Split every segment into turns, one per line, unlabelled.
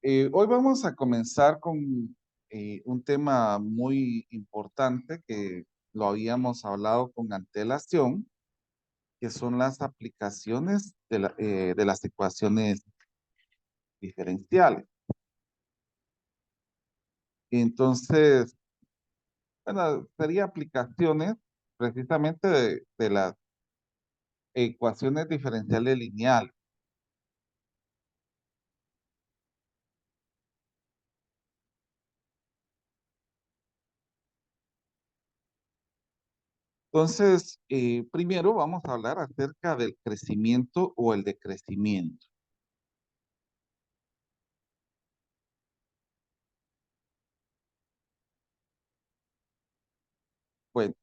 Hoy vamos a comenzar con un tema muy importante que lo habíamos hablado con antelación, que son las aplicaciones de las ecuaciones diferenciales. Entonces, bueno, sería aplicaciones precisamente de las ecuaciones diferenciales lineales. Entonces, primero vamos a hablar acerca del crecimiento o el decrecimiento. Bueno,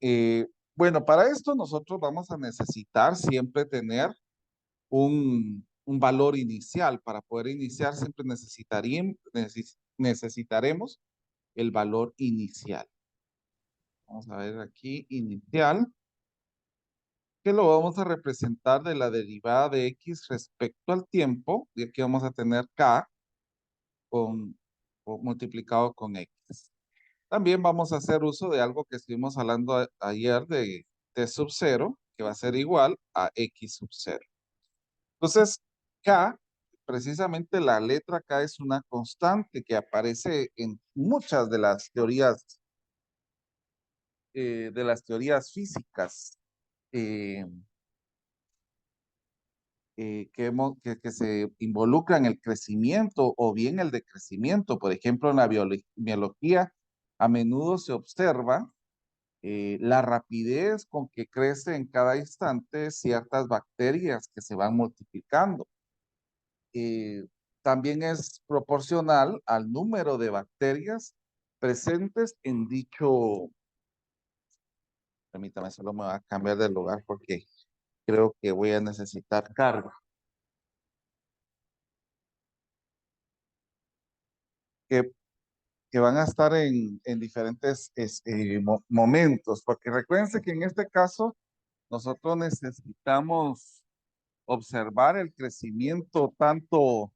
bueno, para esto nosotros vamos a necesitar siempre tener un valor inicial. Para poder iniciar siempre necesitaremos el valor inicial. Vamos a ver aquí, inicial, que lo vamos a representar de la derivada de x respecto al tiempo, y aquí vamos a tener k con, multiplicado con x. También vamos a hacer uso de algo que estuvimos hablando ayer de t sub 0, que va a ser igual a x sub 0. Entonces, k, precisamente la letra k es una constante que aparece en muchas de las teorías físicas eh, que se involucran en el crecimiento o bien el decrecimiento. Por ejemplo, en la biología a menudo se observa la rapidez con que crece en cada instante ciertas bacterias que se van multiplicando. Eh, También es proporcional al número de bacterias presentes en dicho, permítame, solo me voy a cambiar de lugar porque creo que voy a necesitar carga, que, que van a estar en diferentes momentos, porque recuérdense que en este caso nosotros necesitamos observar el crecimiento tanto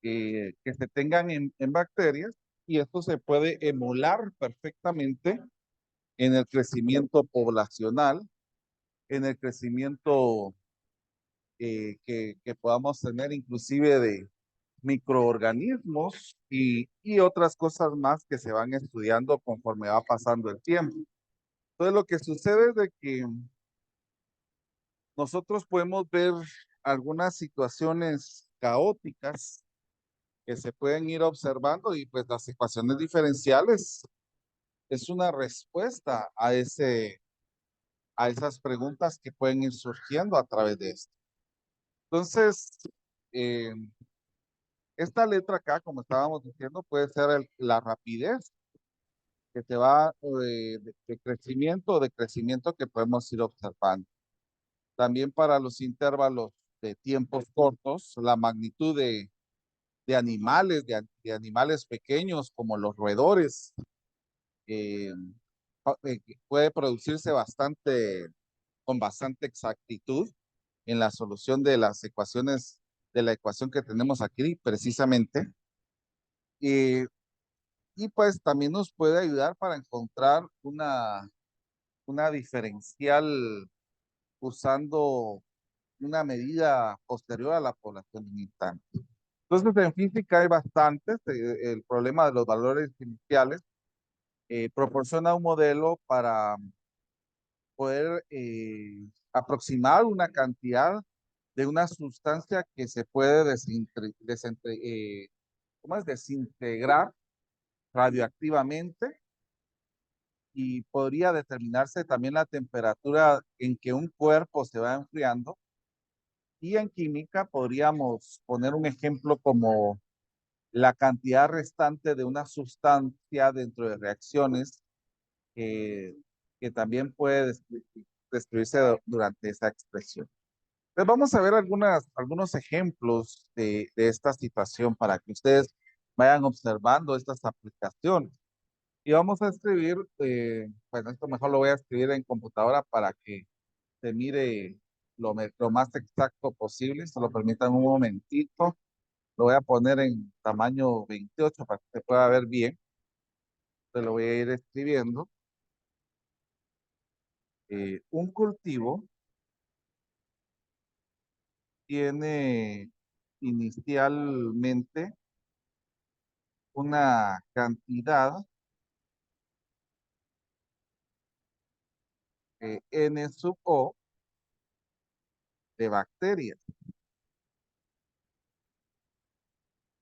que se tengan en bacterias, y esto se puede emular perfectamente en el crecimiento poblacional, en el crecimiento que podamos tener inclusive de microorganismos y otras cosas más que se van estudiando conforme va pasando el tiempo. Entonces lo que sucede es de que nosotros podemos ver algunas situaciones caóticas que se pueden ir observando, y pues las ecuaciones diferenciales es una respuesta a esas preguntas que pueden ir surgiendo a través de esto. Entonces, eh, esta letra acá, como estábamos diciendo, puede ser la rapidez que se va de crecimiento o decrecimiento que podemos ir observando. También para los intervalos de tiempos cortos, la magnitud de animales, de animales pequeños como los roedores, eh, puede producirse con bastante exactitud en la solución de las ecuaciones, de la ecuación que tenemos aquí precisamente. Y, y pues también nos puede ayudar para encontrar una diferencial usando una medida posterior a la población en instante. Entonces, en física hay bastantes. El problema de los valores iniciales proporciona un modelo para poder aproximar una cantidad de una sustancia que se puede ¿cómo es? Desintegrar radioactivamente, y podría determinarse también la temperatura en que un cuerpo se va enfriando. Y en química podríamos poner un ejemplo como la cantidad restante de una sustancia dentro de reacciones que, que también puede destruirse durante esa expresión. Entonces vamos a ver algunos ejemplos de esta situación para que ustedes vayan observando estas aplicaciones. Y vamos a escribir, bueno, esto mejor lo voy a escribir en computadora para que se mire lo más exacto posible. Solo permítanme un momentito. lo voy a poner en tamaño 28 para que se pueda ver bien. Te lo voy a ir escribiendo. Un cultivo tiene inicialmente una cantidad N sub O de bacterias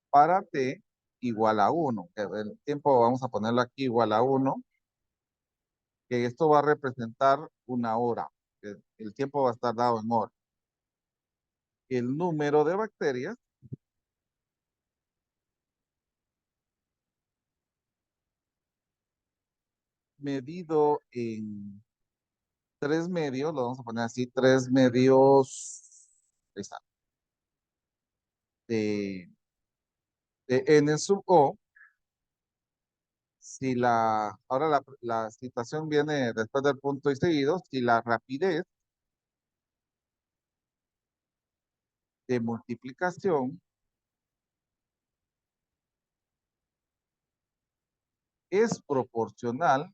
para T igual a 1. El tiempo vamos a ponerlo aquí igual a 1, que esto va a representar una hora. El tiempo va a estar dado en horas. El número de bacterias medido en 3 medios, lo vamos a poner así, 3 medios, ahí está, de, de N sub O. Si ahora la situación viene después del punto y seguido, si la rapidez de multiplicación es proporcional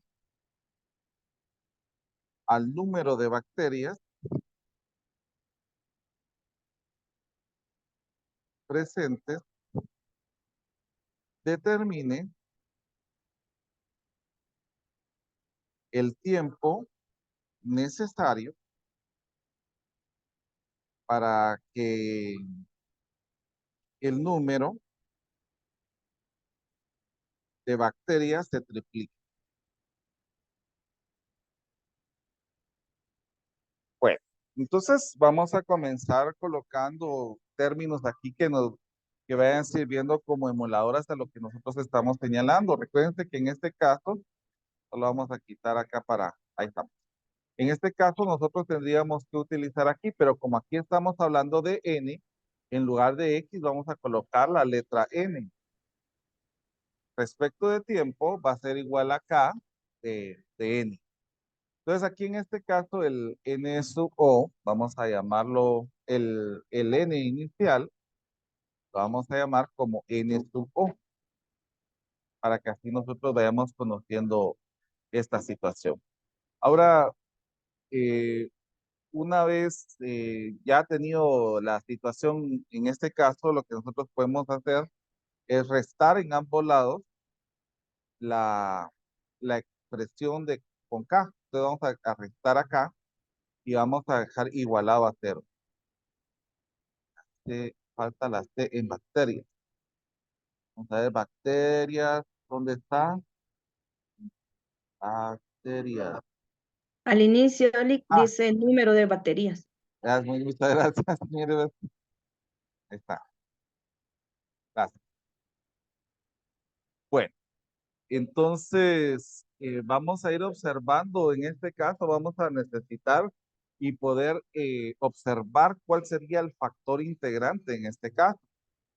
al número de bacterias presentes, determine el tiempo necesario para que el número de bacterias se triplique. Bueno, entonces vamos a comenzar colocando términos aquí que vayan sirviendo como emuladoras a lo que nosotros estamos señalando. Recuerden que en este caso, lo vamos a quitar acá ahí estamos. En este caso nosotros tendríamos que utilizar aquí, pero como aquí estamos hablando de N, en lugar de X vamos a colocar la letra N. Respecto de tiempo va a ser igual a K de N. Entonces aquí en este caso el N sub O, vamos a llamarlo el N inicial, lo vamos a llamar como N sub O, para que así nosotros vayamos conociendo esta situación. Ahora, eh, una vez ya tenido la situación, en este caso lo que nosotros podemos hacer es restar en ambos lados la, la expresión de con K. Entonces vamos a restar acá y vamos a dejar igualado a 0. Falta la C en bacterias. Vamos a ver bacterias. ¿Dónde está? Bacterias.
Al inicio
Ah,
dice el número de baterías.
muchas gracias. Mire, ahí está. Gracias. Bueno, entonces vamos a ir observando. En este caso vamos a necesitar y poder observar cuál sería el factor integrante en este caso.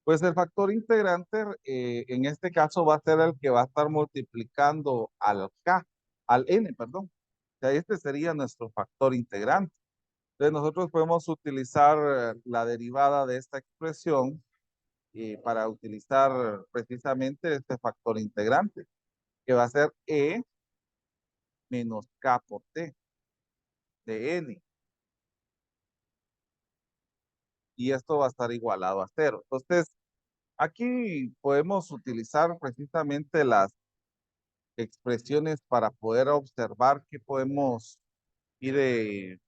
Pues el factor integrante en este caso va a ser el que va a estar multiplicando al N, perdón. O sea, este sería nuestro factor integrante. Entonces nosotros podemos utilizar la derivada de esta expresión para utilizar precisamente este factor integrante, que va a ser E menos K por T de N. Y esto va a estar igualado a 0. Entonces, aquí podemos utilizar precisamente las expresiones para poder observar qué podemos ir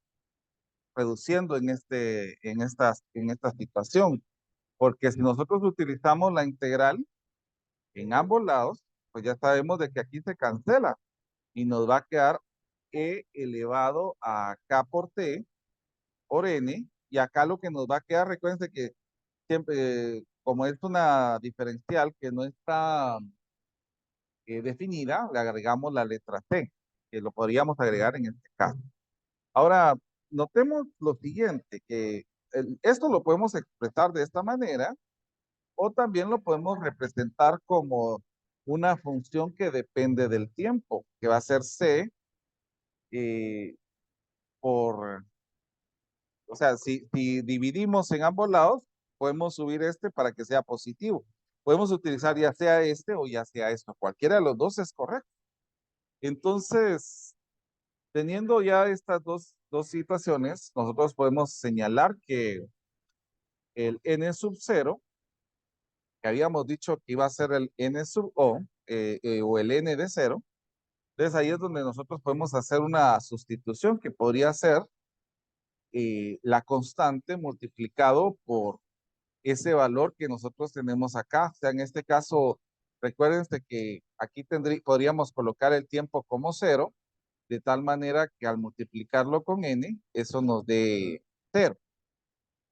reduciendo en esta situación. Porque si nosotros utilizamos la integral en ambos lados, pues ya sabemos de que aquí se cancela y nos va a quedar e elevado a k por t por n, y acá lo que nos va a quedar, recuérdense que siempre, como es una diferencial que no está definida, le agregamos la letra c, que lo podríamos agregar en este caso. Ahora, notemos lo siguiente, que esto lo podemos expresar de esta manera, o también lo podemos representar como una función que depende del tiempo, que va a ser c eh, por, o sea, si dividimos en ambos lados, podemos subir este para que sea positivo. Podemos utilizar ya sea este o ya sea esto. Cualquiera de los dos es correcto. Entonces, teniendo ya estas dos situaciones, nosotros podemos señalar que el n sub 0, que habíamos dicho que iba a ser el n sub o, o el n de 0, entonces ahí es donde nosotros podemos hacer una sustitución que podría ser la constante multiplicado por ese valor que nosotros tenemos acá. O sea, en este caso, recuérdense que aquí podríamos colocar el tiempo como 0, de tal manera que al multiplicarlo con n, eso nos dé 0.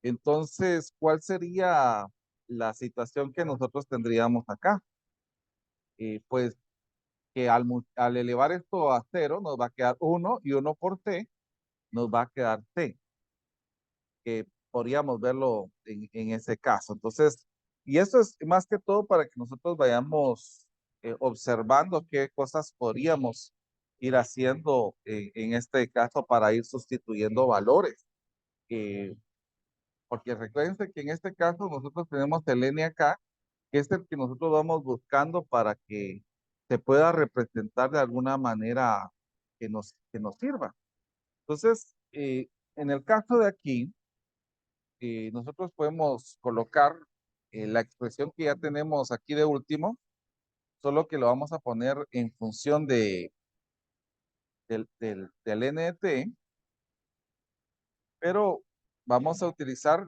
Entonces, ¿cuál sería la situación que nosotros tendríamos acá? Pues que al elevar esto a 0 nos va a quedar 1 y 1 por t nos va a quedar t, que podríamos verlo en ese caso. Entonces, y esto es más que todo para que nosotros vayamos observando qué cosas podríamos ir haciendo en este caso para ir sustituyendo valores. Eh, Porque recuerden que en este caso nosotros tenemos el n acá, que es el que nosotros vamos buscando para que se pueda representar de alguna manera que nos sirva. Entonces, en el caso de aquí, nosotros podemos colocar la expresión que ya tenemos aquí de último, solo que lo vamos a poner en función del n de t, pero vamos a utilizar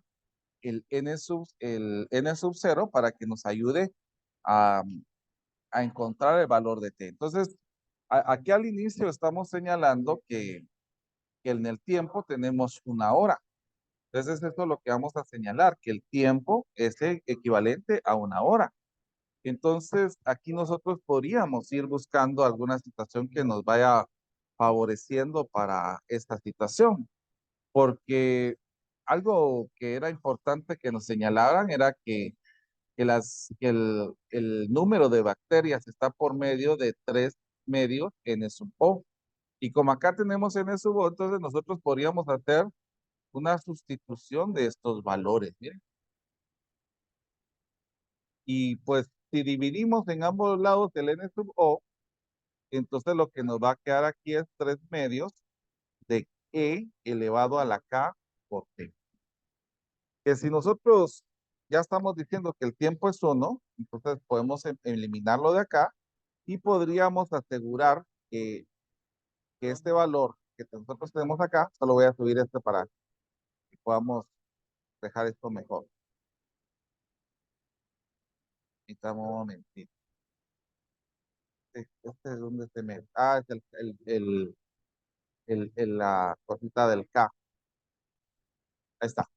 el n sub 0 para que nos ayude a, a encontrar el valor de t. Entonces, aquí al inicio estamos señalando que en el tiempo tenemos una hora. Entonces, esto es lo que vamos a señalar, que el tiempo es el equivalente a una hora. Entonces, aquí nosotros podríamos ir buscando alguna situación que nos vaya favoreciendo para esta situación, porque algo que era importante que nos señalaran era que el número de bacterias está por medio de 3 medios n sub O. Y como acá tenemos n sub O, entonces nosotros podríamos hacer una sustitución de estos valores. Miren. Y pues si dividimos en ambos lados el n sub O, entonces lo que nos va a quedar aquí es 3 medios de e elevado a la k por t. Que si nosotros ya estamos diciendo que el tiempo es 1, entonces podemos eliminarlo de acá y podríamos asegurar que este valor que nosotros tenemos acá, solo voy a subir este para que podamos dejar esto mejor. Necesitamos un momentito. Este es donde se me... Ah, es la cosita del K. Ahí está.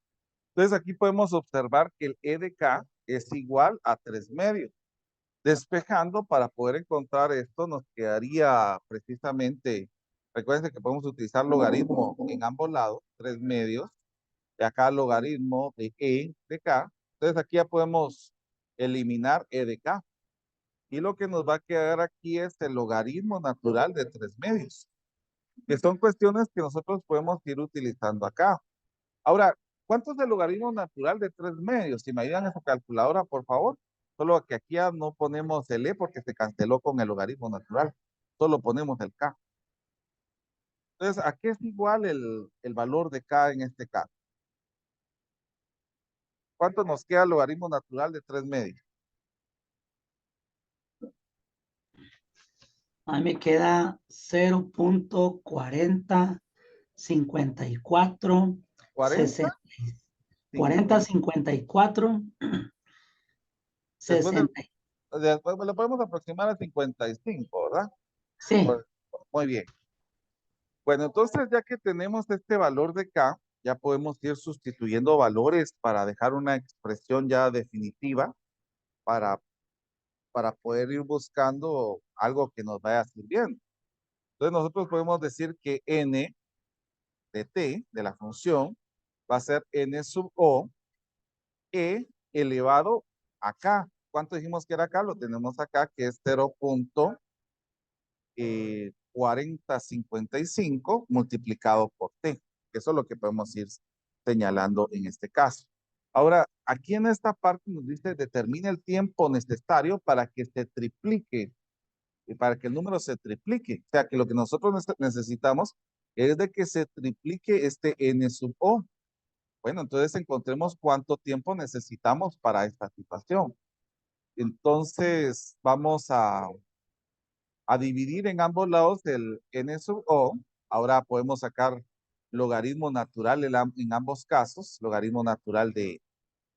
Entonces aquí podemos observar que el E de K es igual a 3 medios. Despejando para poder encontrar esto nos quedaría precisamente, recuerden que podemos utilizar logaritmo en ambos lados, 3 medios, y acá logaritmo de E de K. Entonces aquí ya podemos eliminar E de K. Y lo que nos va a quedar aquí es el logaritmo natural de 3 medios, que son cuestiones que nosotros podemos ir utilizando acá. Ahora, ¿cuánto es el logaritmo natural de 3 medios? Si me ayudan a su calculadora, por favor. Solo que aquí ya no ponemos el E porque se canceló con el logaritmo natural. Solo ponemos el K. Entonces, ¿a qué es igual el valor de K en este caso? ¿Cuánto nos queda el logaritmo natural de 3 medios?
A mí me queda 0.4054
¿40?
40 54
Después,
60.
después lo podemos aproximar a 55, ¿verdad?
Sí,
Pues, muy bien. Bueno, entonces ya que tenemos este valor de K, ya podemos ir sustituyendo valores para dejar una expresión ya definitiva para, para poder ir buscando algo que nos vaya sirviendo. Entonces nosotros podemos decir que n de t, de la función, va a ser n sub o, e elevado a k. ¿Cuánto dijimos que era acá? Lo tenemos acá, que es 0.4055 multiplicado por t. Eso es lo que podemos ir señalando en este caso. Ahora, aquí en esta parte nos dice, determina el tiempo necesario para que se triplique y para que el número se triplique. O sea, que lo que nosotros necesitamos es de que se triplique este n sub o. Bueno, entonces encontremos cuánto tiempo necesitamos para esta situación. Entonces, vamos a dividir en ambos lados el n sub o. Ahora podemos sacar logaritmo natural en ambos casos, logaritmo natural de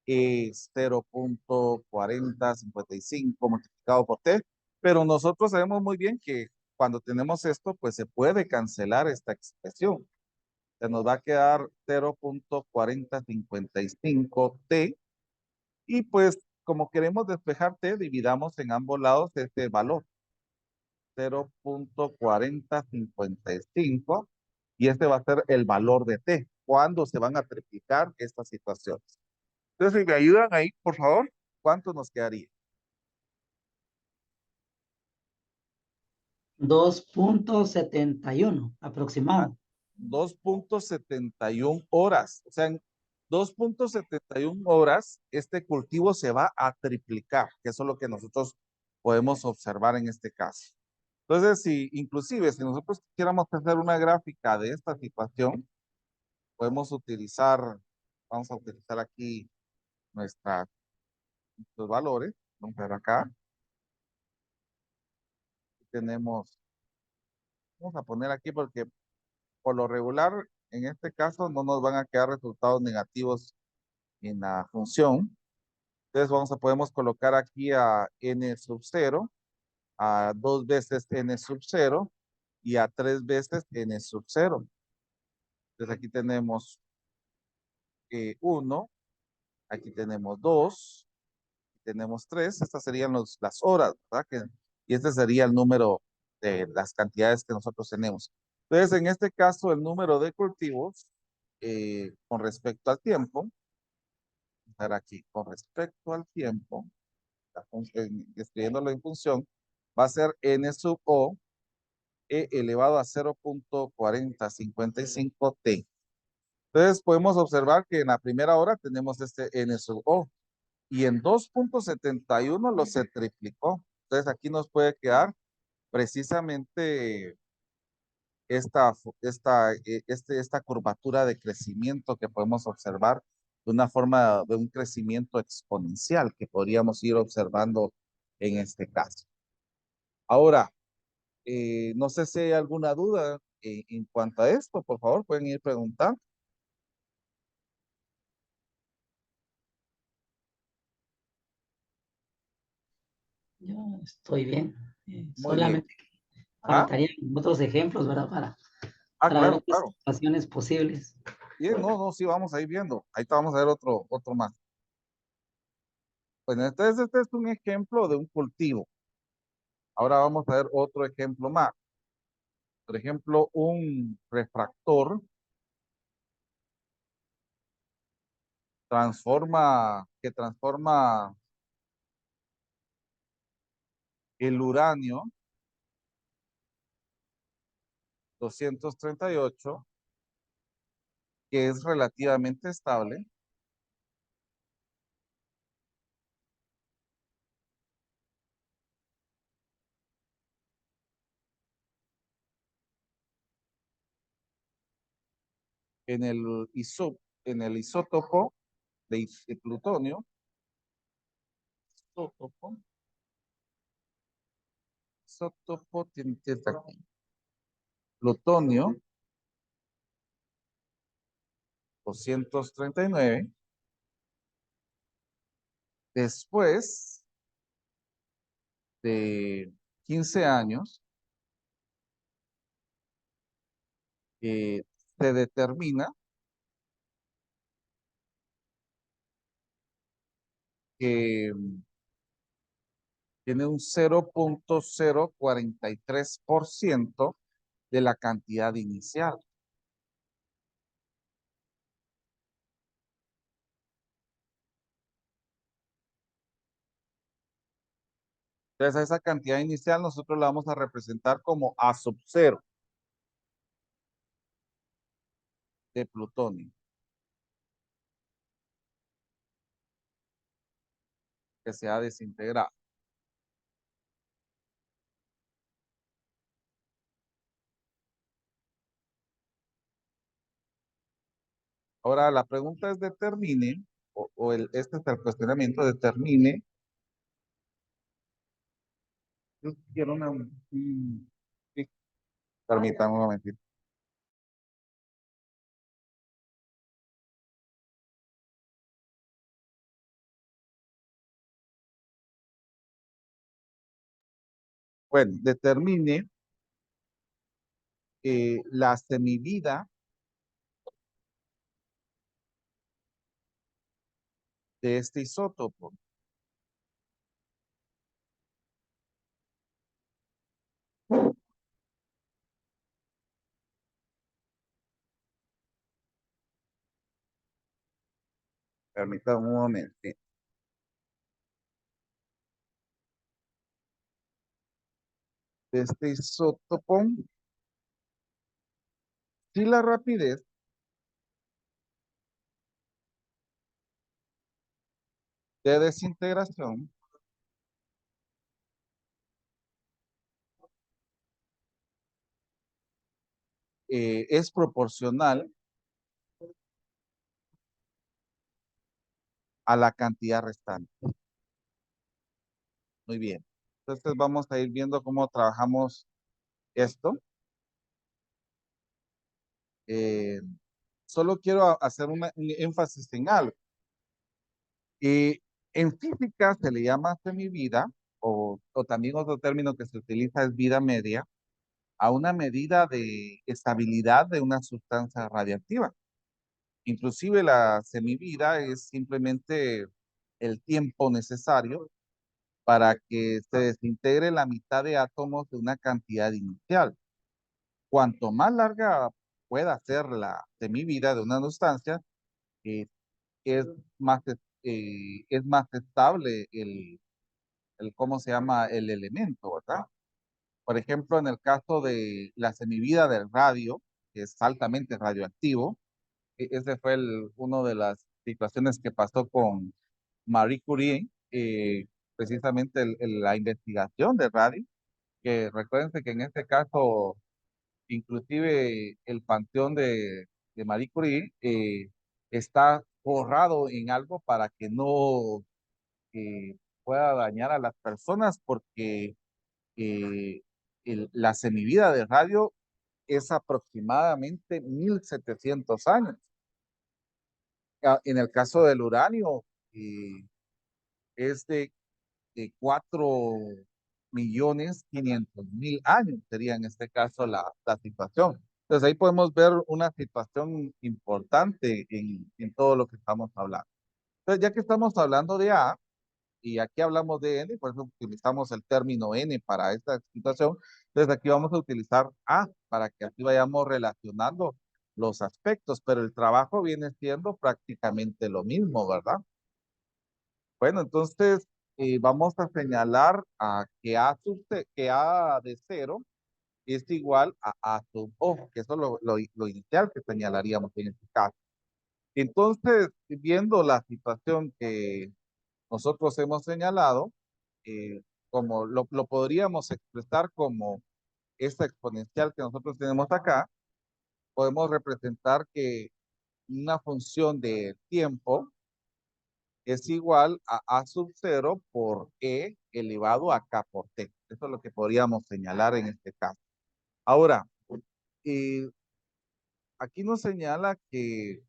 0.4055 multiplicado por t, pero nosotros sabemos muy bien que cuando tenemos esto, pues se puede cancelar esta expresión. Se nos va a quedar 0.4055t y pues como queremos despejar t, dividamos en ambos lados este valor, 0.4055, y este va a ser el valor de t, cuando se van a triplicar estas situaciones. Entonces, si me ayudan ahí, por favor, ¿cuánto nos quedaría?
2.71 aproximado.
2.71 horas. O sea, en 2.71 horas, este cultivo se va a triplicar, que eso es lo que nosotros podemos observar en este caso. Entonces, si inclusive si nosotros quisiéramos hacer una gráfica de esta situación, podemos utilizar, vamos a utilizar aquí nuestros valores. Vamos a ver acá. Tenemos, vamos a poner aquí porque por lo regular, en este caso, no nos van a quedar resultados negativos en la función. Entonces podemos colocar aquí a n sub 0, a 2 veces n sub 0 y a 3 veces n sub 0. Entonces aquí tenemos 1, aquí tenemos 2, tenemos 3. Estas serían las horas, ¿verdad? Y este sería el número de las cantidades que nosotros tenemos. Entonces, en este caso, el número de cultivos con respecto al tiempo, estar aquí, con respecto al tiempo, escribiéndolo en función, va a ser n sub o elevado a 0.4055t. Entonces podemos observar que en la primera hora tenemos este n sub o y en 2.71 lo se triplicó. Entonces aquí nos puede quedar precisamente esta curvatura de crecimiento que podemos observar de una forma de un crecimiento exponencial que podríamos ir observando en este caso. Ahora, no sé si hay alguna duda en cuanto a esto, por favor, pueden ir preguntando.
Yo estoy bien.
Muy bien.
Solamente
¿Ah?
faltarían otros ejemplos, ¿verdad? Para ver
Claro,
otras
claro.
situaciones posibles.
Bien, no, no, sí, vamos a ir viendo. Ahí te vamos a ver otro más. Bueno, entonces este es un ejemplo de un cultivo. Ahora vamos a ver otro ejemplo más. Por ejemplo, un refractor que transforma el uranio 238, que es relativamente estable, en el, en el isótopo de plutonio, isótopo, tiene aquí, plutonio 239, después de 15 años, se determina que tiene un 0.043% de la cantidad inicial. Entonces, a esa cantidad inicial nosotros la vamos a representar como A sub 0 de plutonio. que se ha desintegrado. Ahora la pregunta es determine, este es el cuestionamiento, determine. Yo quiero sí, permítame un momentito. Bueno, determine la semivida de este isótopo. Permítame un momentito. De este isótopo, si la rapidez de desintegración es proporcional a la cantidad restante. Muy bien. Entonces vamos a ir viendo cómo trabajamos esto. Eh, Solo quiero hacer un énfasis en algo. En física se le llama semivida, o también otro término que se utiliza es vida media, a una medida de estabilidad de una sustancia radiactiva. Inclusive la semivida es simplemente el tiempo necesario para que se desintegre la mitad de átomos de una cantidad inicial. Cuanto más larga pueda ser la semivida de una sustancia, eh, es es más estable ¿cómo se llama? El elemento, ¿verdad? Por ejemplo, en el caso de la semivida del radio, que es altamente radioactivo, ese fue uno de las situaciones que pasó con Marie Curie, precisamente la investigación de radio, que recuérdense que en este caso, inclusive el panteón de Marie Curie está forrado en algo para que no pueda dañar a las personas, porque eh, la semivida de radio es aproximadamente 1700 años. En el caso del uranio, es de 4.500.000 años, sería en este caso la situación. Entonces ahí podemos ver una situación importante en todo lo que estamos hablando. Entonces, ya que estamos hablando de A, y aquí hablamos de N, por eso utilizamos el término N para esta situación. Entonces aquí vamos a utilizar A para que así vayamos relacionando los aspectos, pero el trabajo viene siendo prácticamente lo mismo, ¿verdad? Bueno, entonces vamos a señalar que que A de 0 es igual a A sub O, que eso es lo inicial que señalaríamos en este caso. Entonces, viendo la situación que nosotros hemos señalado, como lo podríamos expresar como esta exponencial que nosotros tenemos acá, podemos representar que una función de tiempo es igual a sub 0 por E elevado a K por T. Eso es lo que podríamos señalar en este caso. Ahora, eh, aquí nos señala que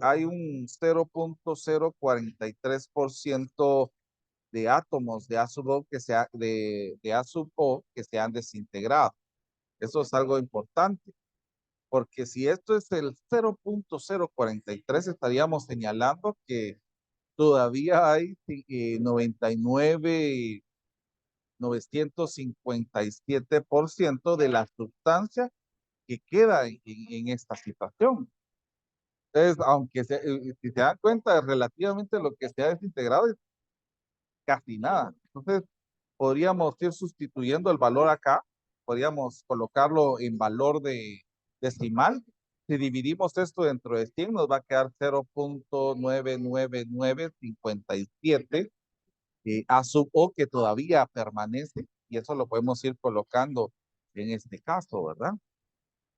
hay un 0.043% de átomos de A sub O de A sub O que se han desintegrado. Eso es algo importante, porque si esto es el 0.043, estaríamos señalando que todavía hay 99.957% de la sustancia que queda en esta situación. Entonces, aunque si se dan cuenta, relativamente lo que se ha desintegrado es casi nada. Entonces, podríamos ir sustituyendo el valor acá, podríamos colocarlo en valor de decimal. Si dividimos esto dentro de 100, nos va a quedar 0.99957 A sub O que todavía permanece y eso lo podemos ir colocando en este caso, ¿verdad?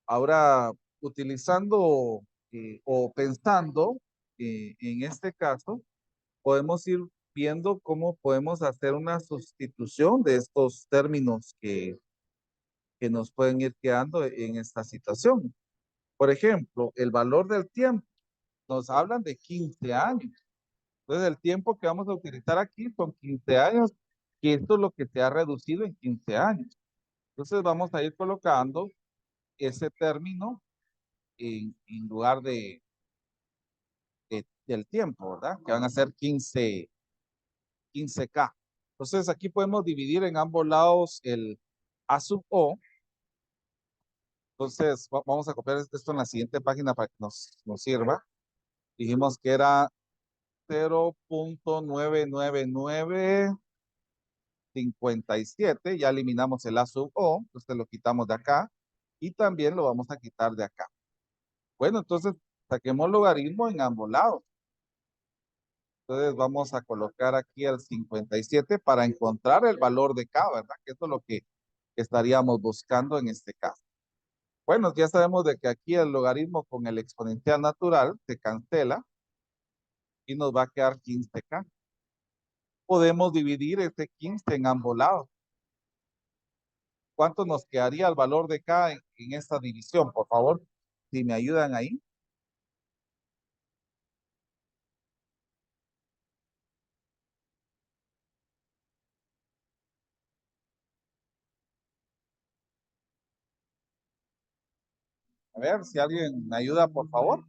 Ahora, utilizando o pensando en este caso, podemos ir viendo cómo podemos hacer una sustitución de estos términos que nos pueden ir quedando en esta situación. Por ejemplo, el valor del tiempo. Nos hablan de 15 años. Entonces, el tiempo que vamos a utilizar aquí son 15 años, y esto es lo que se ha reducido en 15 años. Entonces, vamos a ir colocando ese término en lugar del tiempo, ¿verdad? Que van a ser 15K. Entonces, aquí podemos dividir en ambos lados el A sub O. Entonces, vamos a copiar esto en la siguiente página para que nos sirva. Dijimos que era 0.99957, ya eliminamos el A sub O, entonces lo quitamos de acá y también lo vamos a quitar de acá. Bueno, entonces saquemos logaritmo en ambos lados. Entonces vamos a colocar aquí el 57 para encontrar el valor de K, ¿verdad? Que esto es lo que estaríamos buscando en este caso. Bueno, ya sabemos de que aquí el logaritmo con el exponencial natural se cancela y nos va a quedar 15K. Podemos dividir este 15 en ambos lados. ¿Cuánto nos quedaría el valor de K en esta división? Por favor, si me ayudan ahí. A ver, si alguien me ayuda, por favor.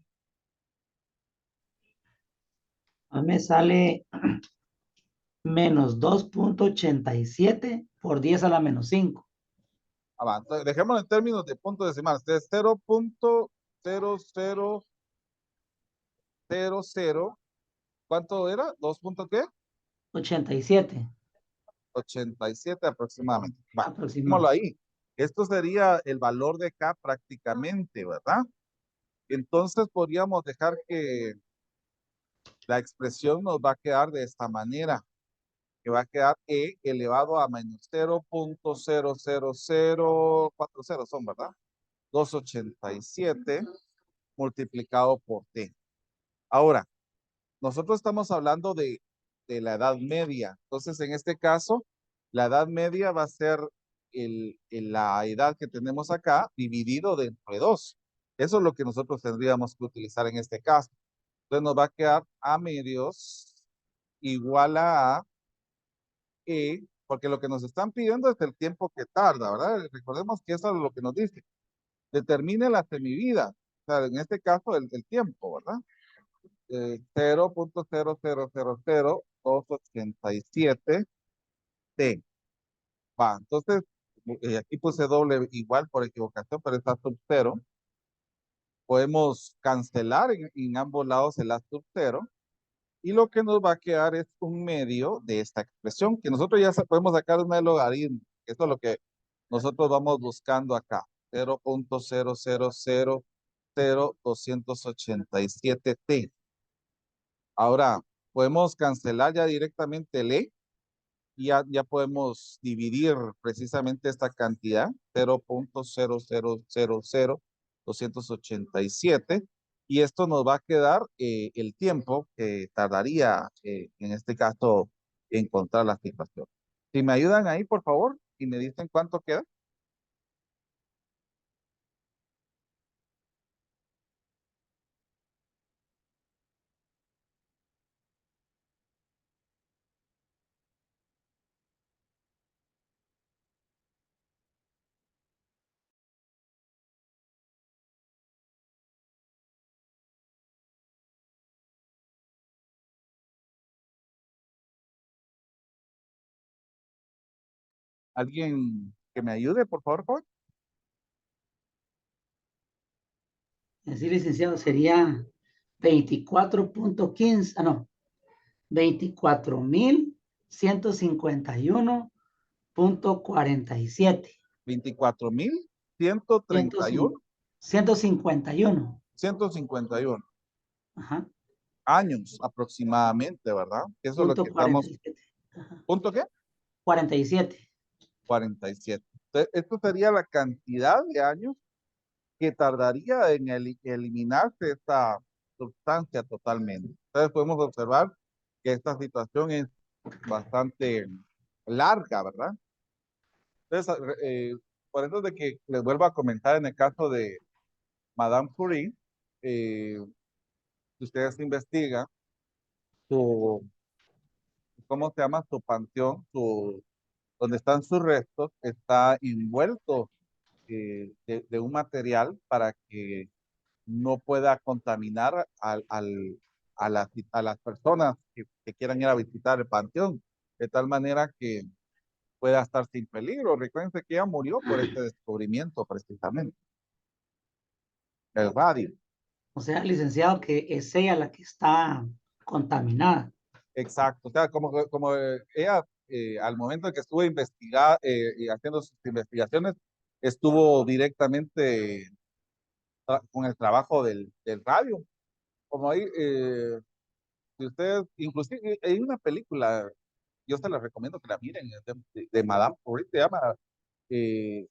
A mí me sale menos 2.87 por 10 a la menos 5.
Entonces, dejémoslo en términos de puntos decimales. Es 0.0000. ¿Cuánto era? ¿2 puntos qué?
87
87 aproximadamente. Va, dejémoslo
aproximado.
ahí. Esto sería el valor de K prácticamente, ¿verdad? Entonces podríamos dejar que la expresión nos va a quedar de esta manera, que va a quedar E elevado a menos 0.00040 son, ¿verdad? 287 multiplicado por T. Ahora, nosotros estamos hablando de la edad media. Entonces, en este caso, la edad media va a ser la edad que tenemos acá dividido de entre 2. Eso es lo que nosotros tendríamos que utilizar en este caso. Entonces, nos va a quedar A medios igual a E, porque lo que nos están pidiendo es el tiempo que tarda, ¿verdad? Recordemos que eso es lo que nos dice. Determine la semivida. O sea, en este caso, el tiempo, ¿verdad? 0.0000287 T. Va, entonces, aquí puse doble igual por equivocación, pero está sub 0. Podemos cancelar en ambos lados el A sub 0. Y lo que nos va a quedar es un medio de esta expresión, que nosotros ya podemos sacar un logaritmo. Esto es lo que nosotros vamos buscando acá. 0.0000287 T. Ahora, podemos cancelar ya directamente el E y ya podemos dividir precisamente esta cantidad, 0.0000287, y esto nos va a quedar el tiempo que tardaría, en este caso, encontrar la situación. Si me ayudan ahí, por favor, y me dicen cuánto queda. ¿Alguien que me ayude, por favor, joven?
Así, licenciado, sería 24.15, no, 24.151.47.
24.131.
151.
151
Ajá.
años aproximadamente, ¿verdad? Eso es lo
Punto
que estamos
47. Ajá.
¿Punto qué?
47.
47. Entonces, esto sería la cantidad de años que tardaría en eliminarse esta sustancia totalmente. Entonces podemos observar que esta situación es bastante larga, ¿verdad? Entonces, por eso de que les vuelvo a comentar en el caso de Madame Curie, si ustedes investigan su, ¿cómo se llama? Su panteón, donde están sus restos, está envuelto de un material para que no pueda contaminar a las personas que quieran ir a visitar el panteón, de tal manera que pueda estar sin peligro. Recuerden que ella murió por este descubrimiento precisamente, el radio.
O sea, licenciado, que es ella la que está contaminada.
Exacto, o sea, como ella al momento en que estuvo investigando y haciendo sus investigaciones, estuvo directamente con el trabajo del radio. Como ahí, si ustedes, inclusive hay una película, yo se la recomiendo que la miren, es de Madame Curie, se llama, eh,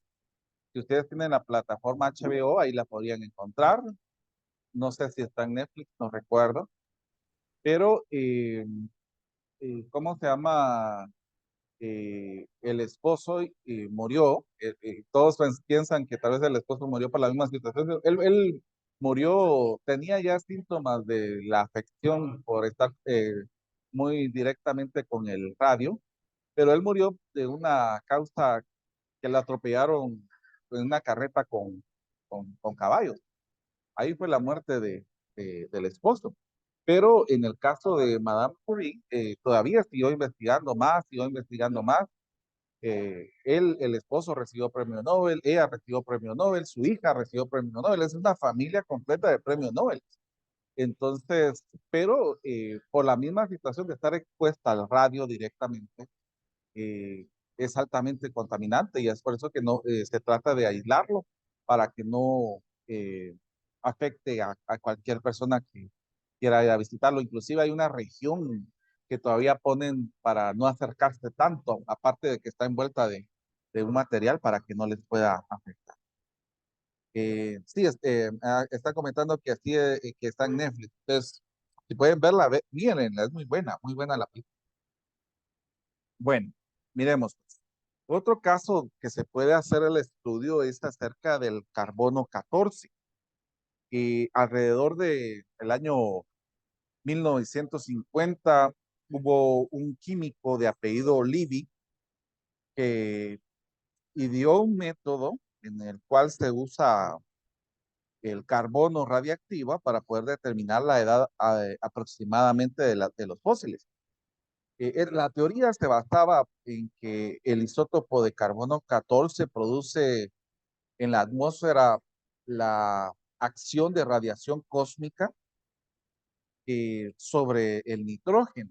si ustedes tienen la plataforma HBO, ahí la podrían encontrar. No sé si está en Netflix, no recuerdo, pero ¿cómo se llama? El esposo murió, todos piensan que tal vez el esposo murió por la misma situación. Él murió, tenía ya síntomas de la afección por estar muy directamente con el radio, pero él murió de una causa que le atropellaron en una carreta con caballos. Ahí fue la muerte del esposo. Pero en el caso de Madame Curie, todavía siguió investigando más. El esposo recibió premio Nobel, ella recibió premio Nobel, su hija recibió premio Nobel, es una familia completa de premios Nobel. Entonces, pero por la misma situación de estar expuesta al radio directamente, es altamente contaminante y es por eso que no se trata de aislarlo para que no afecte a cualquier persona que quiera ir a visitarlo. Inclusive hay una región que todavía ponen para no acercarse tanto, aparte de que está envuelta de un material para que no les pueda afectar. Sí, está comentando que así que está en Netflix. Entonces, si pueden verla, mírenla, es muy buena la película. Bueno, miremos. Otro caso que se puede hacer el estudio es acerca del carbono 14. Y alrededor del año 1950 hubo un químico de apellido Levy que ideó un método en el cual se usa el carbono radiactivo para poder determinar la edad aproximadamente de los fósiles. La teoría se basaba en que el isótopo de carbono 14 produce en la atmósfera la acción de radiación cósmica sobre el nitrógeno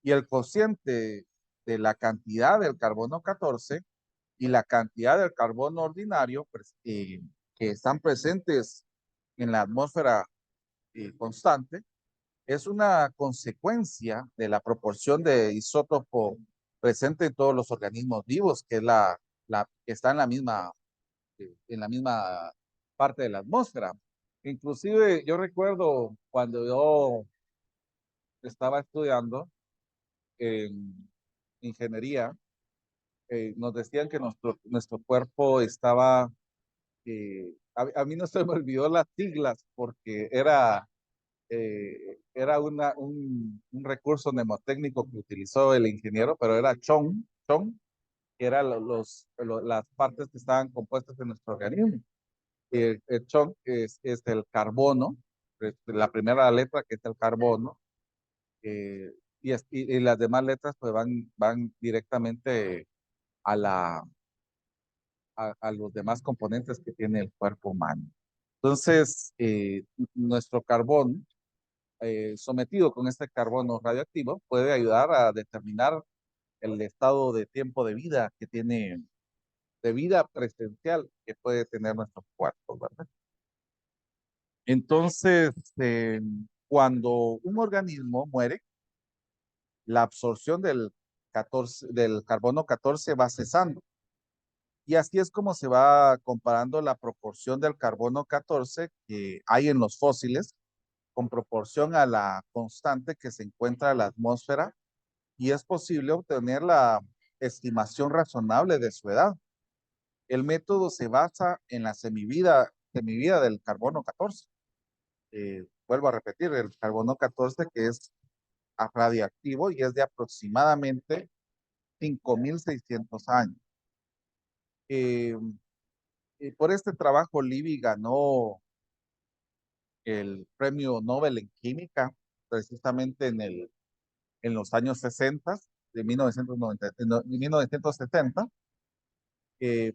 y el cociente de la cantidad del carbono 14 y la cantidad del carbono ordinario pues, que están presentes en la atmósfera constante es una consecuencia de la proporción de isótopo presente en todos los organismos vivos, que es que está en la misma parte de la atmósfera. Inclusive yo recuerdo cuando yo estaba estudiando en ingeniería, nos decían que nuestro cuerpo estaba, a mí no se me olvidó las siglas porque era un recurso mnemotécnico que utilizó el ingeniero, pero era CHON, que eran las partes que estaban compuestas en nuestro organismo. El CHON es el carbono, la primera letra que es el carbono, y las demás letras pues van directamente a, la, a los demás componentes que tiene el cuerpo humano. Entonces, nuestro carbón, sometido con este carbono radioactivo, puede ayudar a determinar el estado de tiempo de vida que tiene, de vida presencial que puede tener nuestro cuerpo, ¿verdad? Entonces, cuando un organismo muere, la absorción del carbono 14 va cesando. Y así es como se va comparando la proporción del carbono 14 que hay en los fósiles con proporción a la constante que se encuentra en la atmósfera, y es posible obtener la estimación razonable de su edad. El método se basa en la semivida del carbono 14. Vuelvo a repetir, el carbono 14 que es radiactivo y es de aproximadamente 5.600 años. Por este trabajo, Libby ganó el premio Nobel en Química, precisamente en los años 60 de 1970,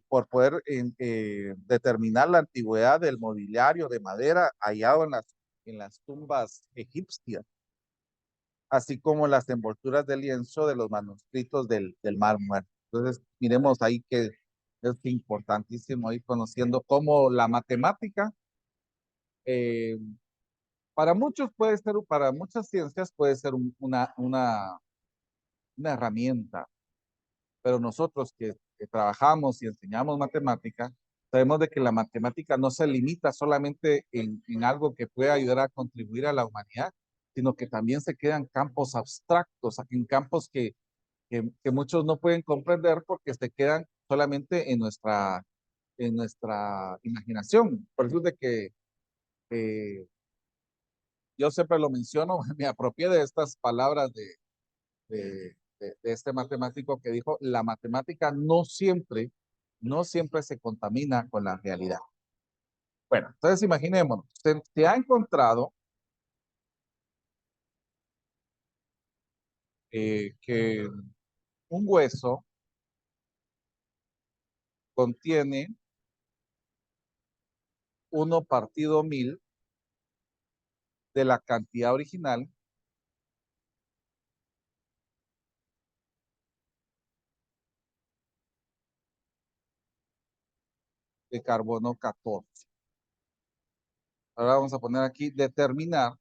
por poder determinar la antigüedad del mobiliario de madera hallado en las tumbas egipcias, así como las envolturas de lienzo de los manuscritos del Mar Muerto. Entonces, miremos ahí que es importantísimo ir conociendo cómo la matemática, eh, para muchos puede ser, para muchas ciencias puede ser una herramienta, pero nosotros que trabajamos y enseñamos matemática, sabemos de que la matemática no se limita solamente en algo que pueda ayudar a contribuir a la humanidad, sino que también se quedan campos abstractos, en campos que muchos no pueden comprender porque se quedan solamente en nuestra imaginación. Por eso es de que yo siempre lo menciono, me apropié de estas palabras de este matemático que dijo, la matemática no siempre se contamina con la realidad. Bueno, entonces imaginémonos, se ha encontrado que un hueso contiene 1/1000 de la cantidad original de carbono 14. Ahora vamos a poner aquí, determinar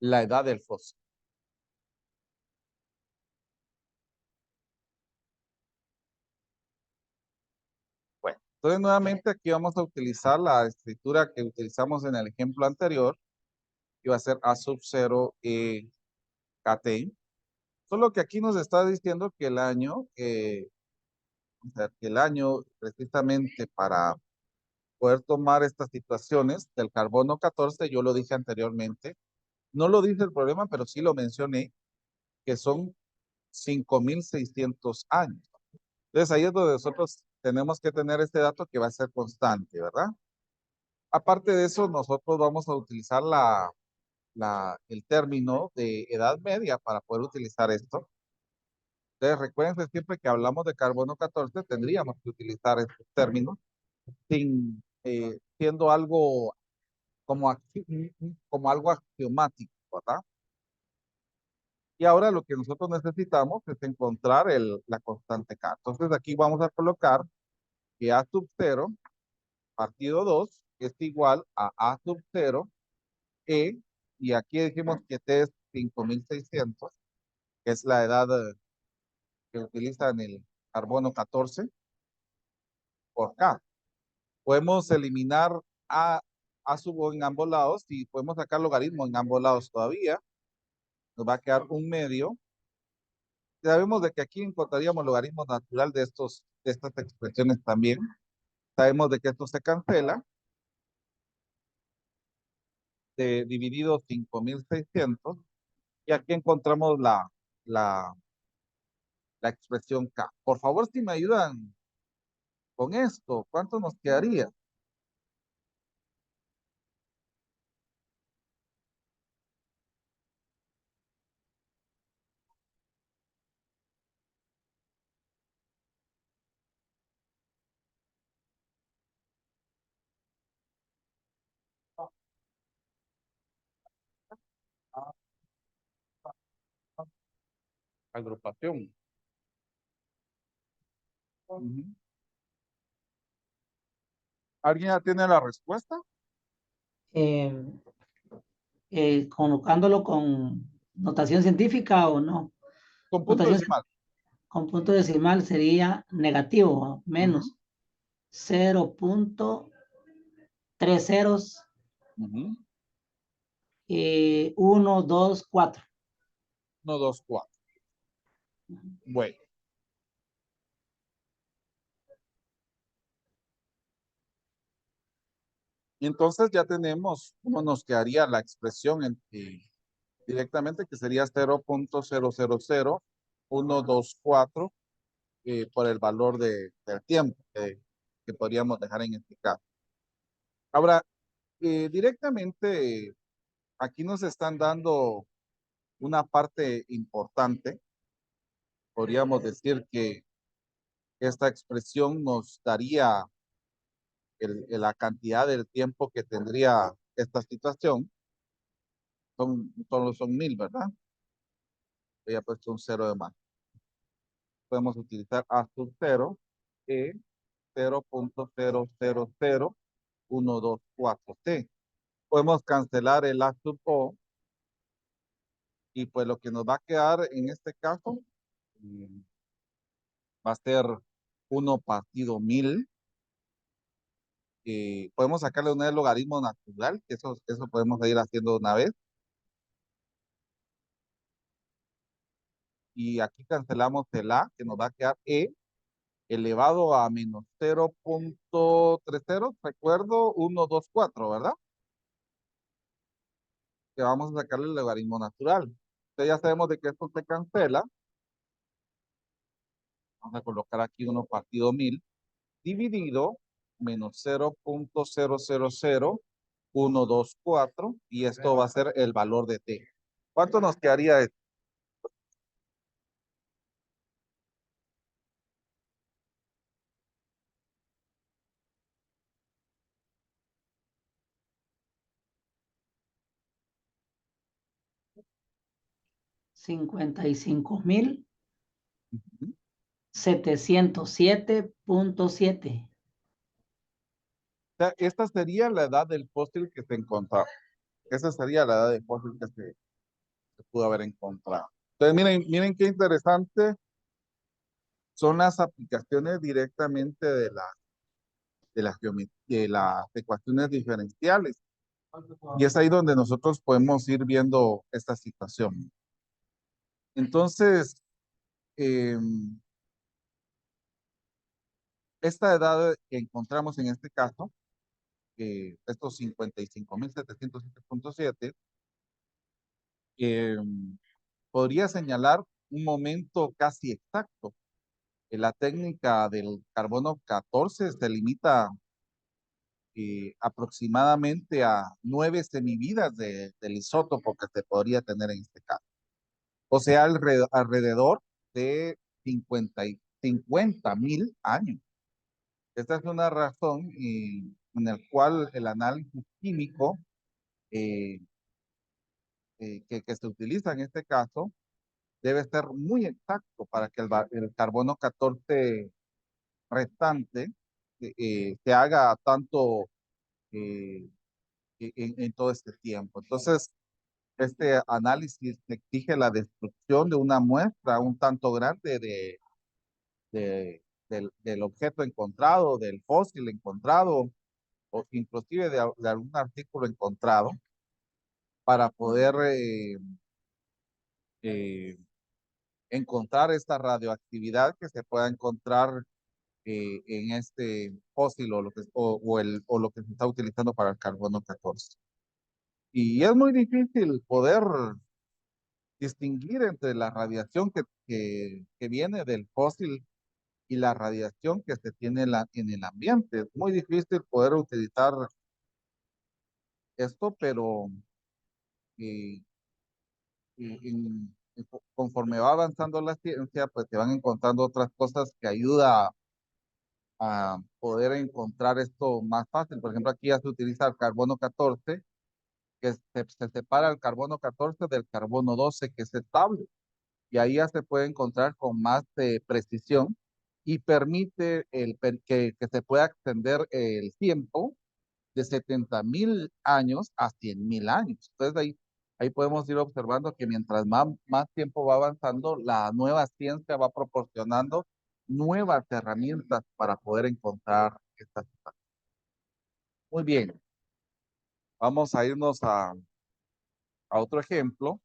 la edad del fósil. Bueno, entonces nuevamente aquí vamos a utilizar la escritura que utilizamos en el ejemplo anterior, que va a ser A sub 0 KT. Solo que aquí nos está diciendo que o sea, que el año precisamente para poder tomar estas situaciones del carbono 14, yo lo dije anteriormente, no lo dice el problema, pero sí lo mencioné, que son 5.600 años. Entonces ahí es donde nosotros tenemos que tener este dato que va a ser constante, ¿verdad? Aparte de eso, nosotros vamos a utilizar el término de edad media para poder utilizar esto. Entonces recuerden siempre que hablamos de carbono 14, tendríamos que utilizar estos términos siendo algo como algo axiomático, ¿verdad? Y ahora lo que nosotros necesitamos es encontrar la constante K. Entonces aquí vamos a colocar que A sub 0 partido 2 es igual a A sub 0 y aquí dijimos que T es 5.600, que es la edad que utiliza en el carbono 14 por K. Podemos eliminar A sub O en ambos lados y podemos sacar logaritmo en ambos lados todavía. Nos va a quedar un medio. Sabemos de que aquí encontraríamos logaritmo natural de estas expresiones también. Sabemos de que esto se cancela. Dividido 5.600. Y aquí encontramos la, la expresión K. Por favor, si me ayudan con esto, ¿cuánto nos quedaría? Agrupación. Ujú. ¿Alguien ya tiene la respuesta?
Colocándolo con ¿Notación científica o no?
Con punto
Notación
decimal.
con punto decimal sería negativo, menos
Ujú,
0.3 ceros,
ujú.
1, 2, 4.
1, 2, 4. Bueno, entonces ya tenemos cómo nos quedaría la expresión directamente, que sería 0.000124 por el valor del tiempo que podríamos dejar en este caso. Ahora, directamente aquí nos están dando una parte importante. Podríamos decir que esta expresión nos daría la cantidad del tiempo que tendría esta situación. Son 1000, ¿verdad? Ya puesto un cero de más. Podemos utilizar A sub 0 e 0.000124t. Podemos cancelar el A sub O y pues lo que nos va a quedar en este caso mm, va a ser 1 partido 1000. Podemos sacarle un logaritmo natural, que eso podemos ir haciendo una vez. Y aquí cancelamos el A, que nos va a quedar E elevado a menos 0.30, recuerdo, 124, ¿verdad? Que vamos a sacarle el logaritmo natural. Entonces ya sabemos de que esto se cancela. Vamos a colocar aquí 1 partido 1000 dividido menos 0.000124 y esto va a ser el valor de t. ¿Cuánto nos quedaría esto?
55.707.7.
O sea, esta sería la edad del fósil que se encontraba. Esa sería la edad del fósil que se pudo haber encontrado. Entonces, miren qué interesante son las aplicaciones directamente de las ecuaciones diferenciales. Y es ahí donde nosotros podemos ir viendo esta situación. Entonces, eh, esta edad que encontramos en este caso, estos 55.707.7, eh, podría señalar un momento casi exacto. La técnica del carbono 14 se limita aproximadamente a 9 semividas del isótopo que se podría tener en este caso. O sea, alrededor de 50.000 años. Esta es una razón en la cual el análisis químico eh, que se utiliza en este caso debe ser muy exacto para que el carbono 14 restante se haga tanto eh, en todo este tiempo. Entonces, este análisis exige la destrucción de una muestra un tanto grande del objeto encontrado, del fósil encontrado, o inclusive de algún artículo encontrado, para poder eh, encontrar esta radioactividad que se pueda encontrar en este fósil o lo que se está utilizando para el carbono 14. Y es muy difícil poder distinguir entre la radiación que viene del fósil y la radiación que se tiene en el ambiente. Es muy difícil poder utilizar esto, pero eh, conforme va avanzando la ciencia, pues se van encontrando otras cosas que ayuda a poder encontrar esto más fácil. Por ejemplo, aquí ya se utiliza el carbono 14, que se separa el carbono 14 del carbono 12, que es estable. Y ahí ya se puede encontrar con más precisión y permite que se pueda extender el tiempo de 70.000 años a 100.000 años. Entonces ahí Ahí podemos ir observando que mientras más tiempo va avanzando, la nueva ciencia va proporcionando nuevas herramientas para poder encontrar estas situaciones. Muy bien, vamos a irnos a otro ejemplo.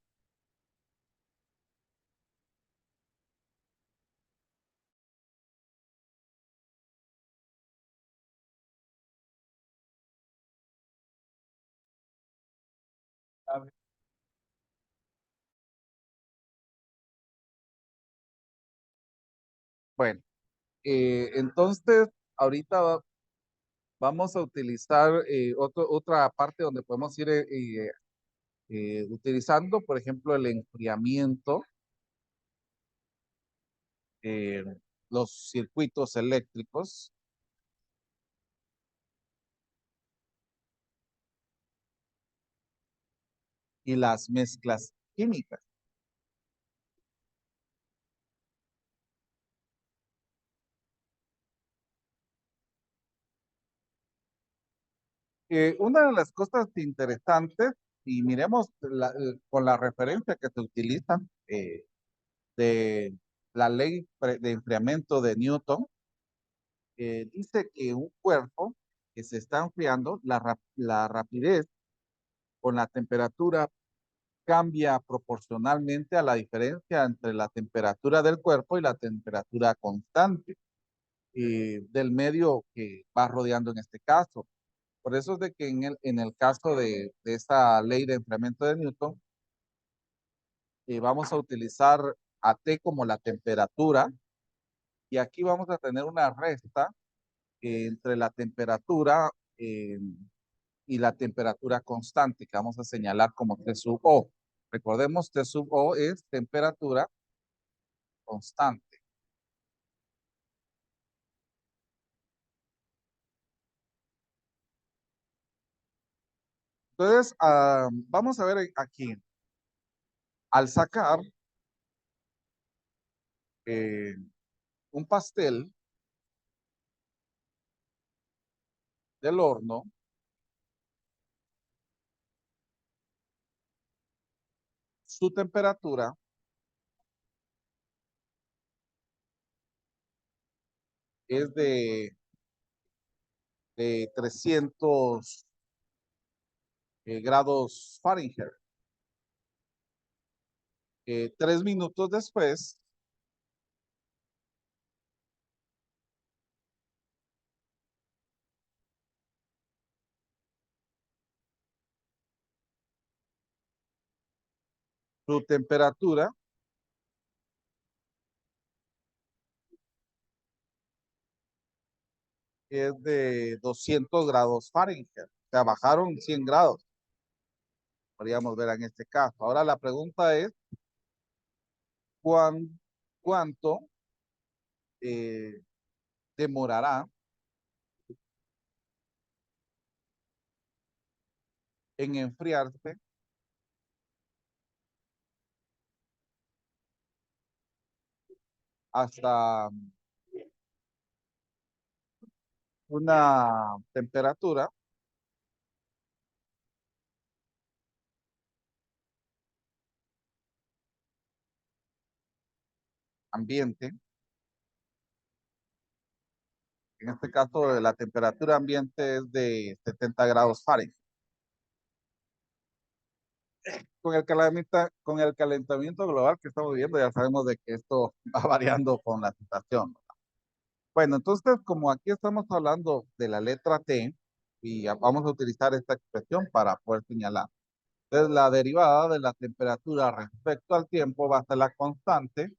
A ver. Bueno, entonces ahorita vamos a utilizar otra parte donde podemos ir utilizando, por ejemplo, el enfriamiento, eh, los circuitos eléctricos y las mezclas químicas. Una de las cosas interesantes, y miremos con la referencia que se utiliza de la ley de enfriamiento de Newton, dice que un cuerpo que se está enfriando, la rapidez con la temperatura cambia proporcionalmente a la diferencia entre la temperatura del cuerpo y la temperatura constante del medio que va rodeando en este caso. Por eso es de que en el caso de esa ley de enfriamiento de Newton, vamos a utilizar a T como la temperatura y aquí vamos a tener una resta entre la temperatura eh, y la temperatura constante que vamos a señalar como T sub O. Recordemos, T sub O es temperatura constante. Entonces, vamos a ver aquí, al sacar eh, un pastel del horno, su temperatura es de 300 grados Fahrenheit. 3 minutos después, su temperatura es de 200 grados Fahrenheit. O sea, bajaron 100 grados, podríamos ver en este caso. Ahora la pregunta es, ¿cuánto demorará en enfriarse hasta una temperatura ambiente? En este caso, la temperatura ambiente es de 70 grados Fahrenheit. Con el calentamiento global que estamos viviendo, ya sabemos de que esto va variando con la situación. Bueno, entonces, como aquí estamos hablando de la letra T, y vamos a utilizar esta expresión para poder señalar. Entonces, la derivada de la temperatura respecto al tiempo va a ser la constante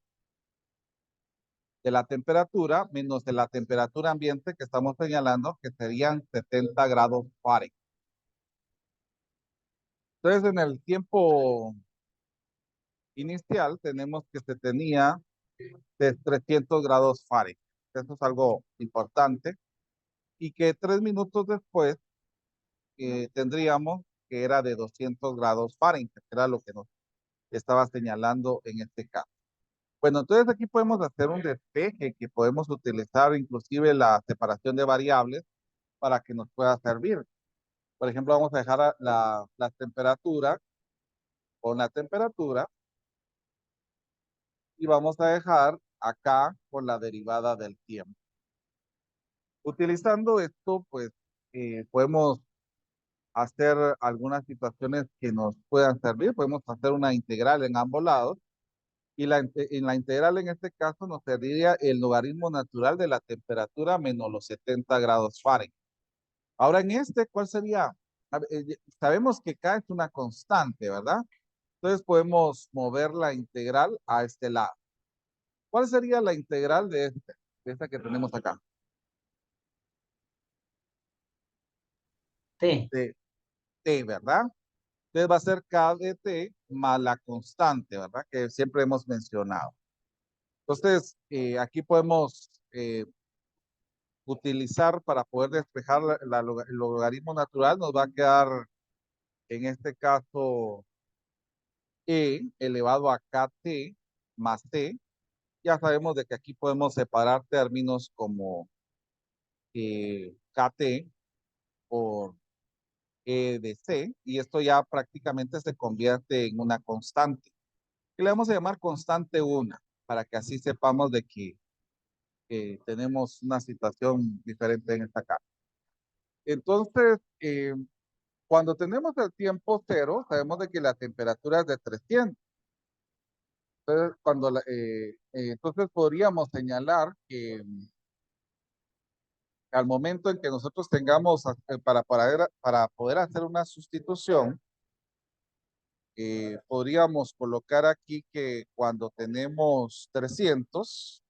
de la temperatura menos de la temperatura ambiente que estamos señalando, que serían 70 grados Fahrenheit. Entonces, en el tiempo inicial tenemos que se tenía de 300 grados Fahrenheit. Eso es algo importante. Y que 3 minutos después tendríamos que era de 200 grados Fahrenheit, que era lo que nos estaba señalando en este caso. Bueno, entonces aquí podemos hacer un despeje que podemos utilizar inclusive la separación de variables para que nos pueda servir. Por ejemplo, vamos a dejar la temperatura con la temperatura y vamos a dejar acá con la derivada del tiempo. Utilizando esto, pues podemos hacer algunas situaciones que nos puedan servir. Podemos hacer una integral en ambos lados y en la integral en este caso nos serviría el logaritmo natural de la temperatura menos los 70 grados Fahrenheit. Ahora en este, ¿cuál sería? Sabemos que K es una constante, ¿verdad? Entonces podemos mover la integral a este lado. ¿Cuál sería la integral de esta que tenemos acá?
T.
De T, ¿verdad? Entonces va a ser K de T más la constante, ¿verdad? Que siempre hemos mencionado. Entonces, aquí podemos utilizar para poder despejar el logaritmo natural, nos va a quedar en este caso E elevado a KT más T. Ya sabemos de que aquí podemos separar términos como KT por E de C y esto ya prácticamente se convierte en una constante. Y le vamos a llamar constante 1 para que así sepamos de que tenemos una situación diferente en esta casa. Entonces, cuando tenemos el tiempo cero, sabemos de que la temperatura es de 300. Entonces, entonces podríamos señalar que al momento en que nosotros tengamos para poder hacer una sustitución, podríamos colocar aquí que cuando tenemos 300,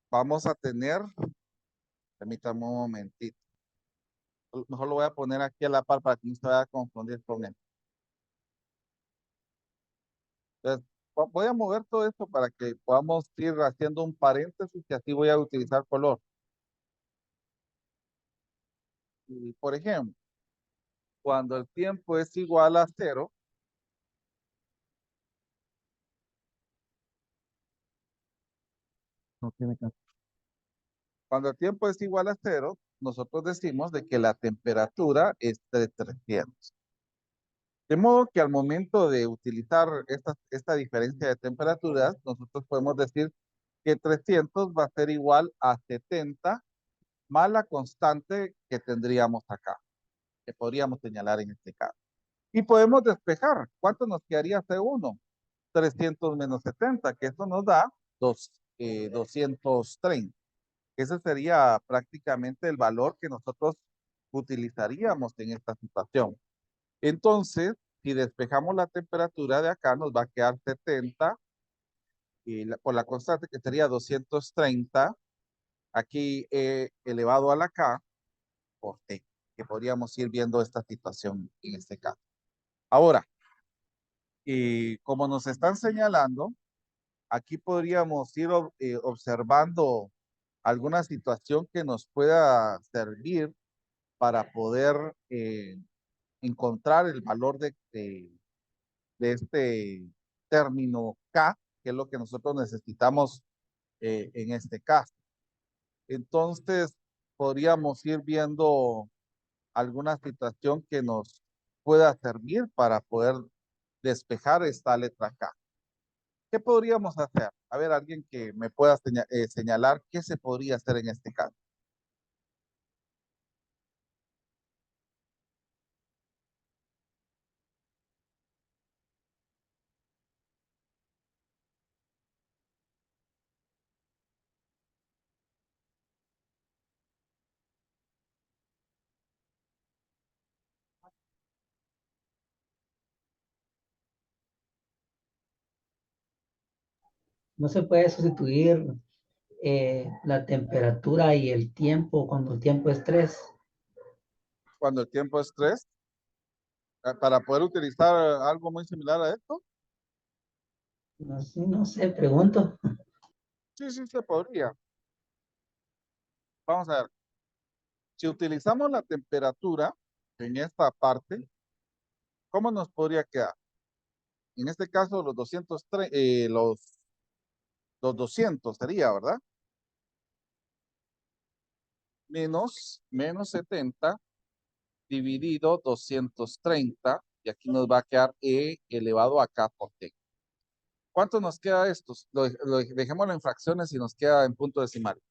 vamos a tener, permítame un momentito, mejor lo voy a poner aquí a la par para que no se vaya a confundir con él. Entonces, voy a mover todo esto para que podamos ir haciendo un paréntesis y así voy a utilizar color. Y, por ejemplo, cuando el tiempo es igual a 0, no tiene que... Cuando el tiempo es igual a 0, nosotros decimos de que la temperatura es de 300. De modo que al momento de utilizar esta diferencia de temperaturas, nosotros podemos decir que 300 va a ser igual a 70 más la constante que tendríamos acá, que podríamos señalar en este caso. Y podemos despejar. ¿Cuánto nos quedaría C1? 300 menos 70, que eso nos da 230. Ese sería prácticamente el valor que nosotros utilizaríamos en esta situación. Entonces, si despejamos la temperatura de acá, nos va a quedar 70 y por la constante que sería 230, aquí elevado a la K por T, que podríamos ir viendo esta situación en este caso. Ahora, y como nos están señalando, aquí podríamos ir observando alguna situación que nos pueda servir para poder encontrar el valor de este término K, que es lo que nosotros necesitamos en este caso. Entonces, podríamos ir viendo alguna situación que nos pueda servir para poder despejar esta letra K. ¿Qué podríamos hacer? A ver, alguien que me pueda señalar qué se podría hacer en este caso.
No se puede sustituir la temperatura y el tiempo cuando el tiempo es 3.
Cuando el tiempo es 3, para poder utilizar algo muy similar a esto.
No sé, pregunto.
Sí, sí se podría. Vamos a ver. Si utilizamos la temperatura en esta parte, ¿cómo nos podría quedar? En este caso, los 200 sería, ¿verdad? Menos 70 dividido 230, y aquí nos va a quedar e elevado a k por t. ¿Cuánto nos queda esto? Dejémoslo en fracciones y nos queda en punto decimal.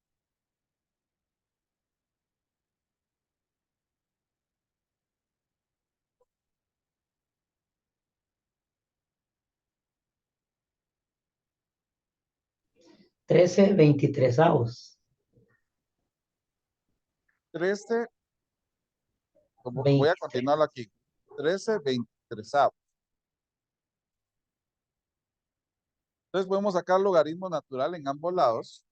Trece veintitresavos.
13, voy a
20.
continuarlo aquí. 13/23. Entonces podemos sacar logaritmo natural en ambos lados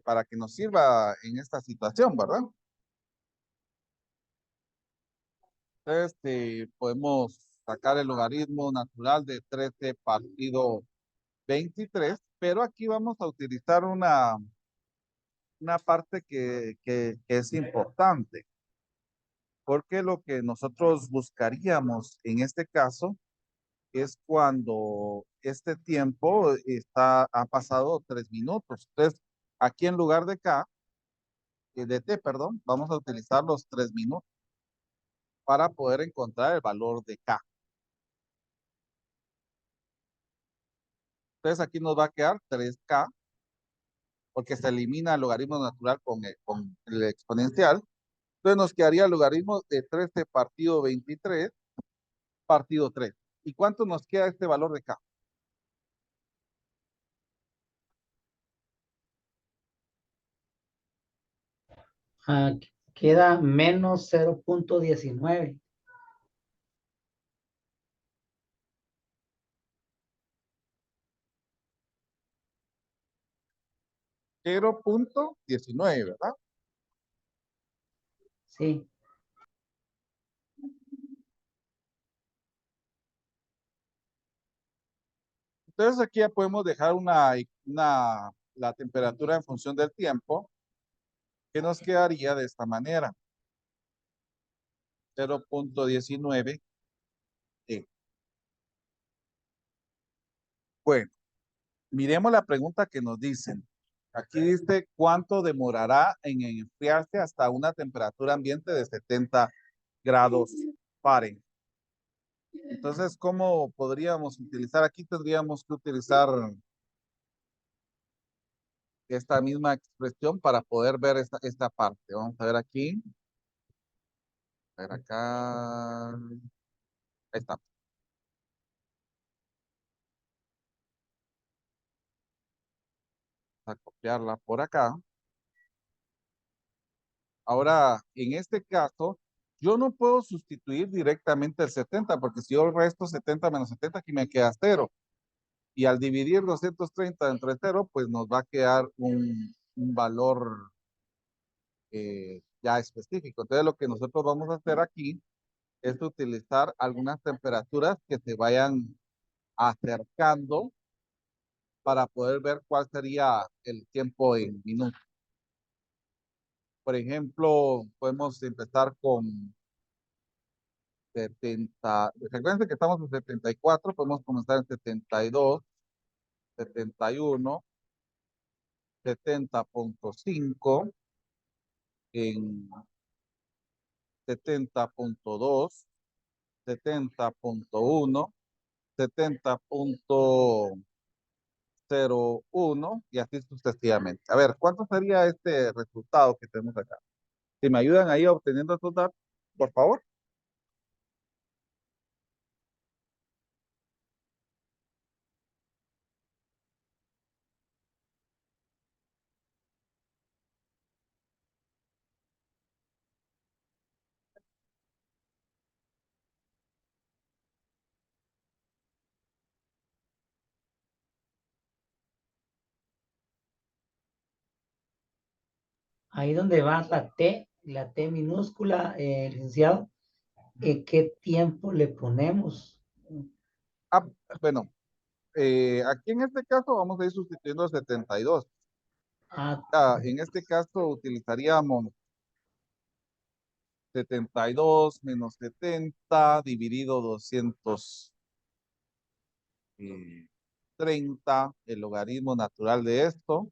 para que nos sirva en esta situación, ¿verdad? Entonces podemos sacar el logaritmo natural de 13 partido 23, pero aquí vamos a utilizar una parte que es importante, porque lo que nosotros buscaríamos en este caso es cuando este tiempo ha pasado 3 minutos. Entonces, aquí en lugar de K, de T, perdón, vamos a utilizar los 3 minutos para poder encontrar el valor de K. Entonces, aquí nos va a quedar 3K, porque se elimina el logaritmo natural con el exponencial. Entonces, nos quedaría el logaritmo de 13 partido 23 partido 3. ¿Y cuánto nos queda este valor de K?
Ah, queda menos 0.19.
0.19, ¿verdad?
Sí.
Entonces aquí ya podemos dejar la temperatura en función del tiempo, que nos quedaría de esta manera. 0.19. Bueno, miremos la pregunta que nos dicen. Aquí dice, ¿cuánto demorará en enfriarse hasta una temperatura ambiente de 70 grados Fahrenheit? Entonces, ¿cómo podríamos utilizar? Aquí tendríamos que utilizar esta misma expresión para poder ver esta parte. Vamos a ver aquí. A ver acá. Ahí está. A copiarla por acá. Ahora, en este caso, yo no puedo sustituir directamente el 70, porque si yo resto 70 menos 70, aquí me queda 0. Y al dividir 230 entre 0, pues nos va a quedar un valor ya específico. Entonces, lo que nosotros vamos a hacer aquí es utilizar algunas temperaturas que se vayan acercando para poder ver cuál sería el tiempo en minutos. Por ejemplo, podemos empezar con 70. Recuerden que estamos en 74, podemos comenzar en 72, 71, 70.5, en 70.2, 70.1, 70.01 y así sucesivamente. A ver, ¿cuánto sería este resultado que tenemos acá? Si me ayudan ahí obteniendo estos datos, por favor.
Ahí donde va la T minúscula, licenciado, ¿qué tiempo le ponemos?
Ah, bueno, aquí en este caso vamos a ir sustituyendo 72.
Ah,
En este caso utilizaríamos 72 menos 70 dividido 230, el logaritmo natural de esto,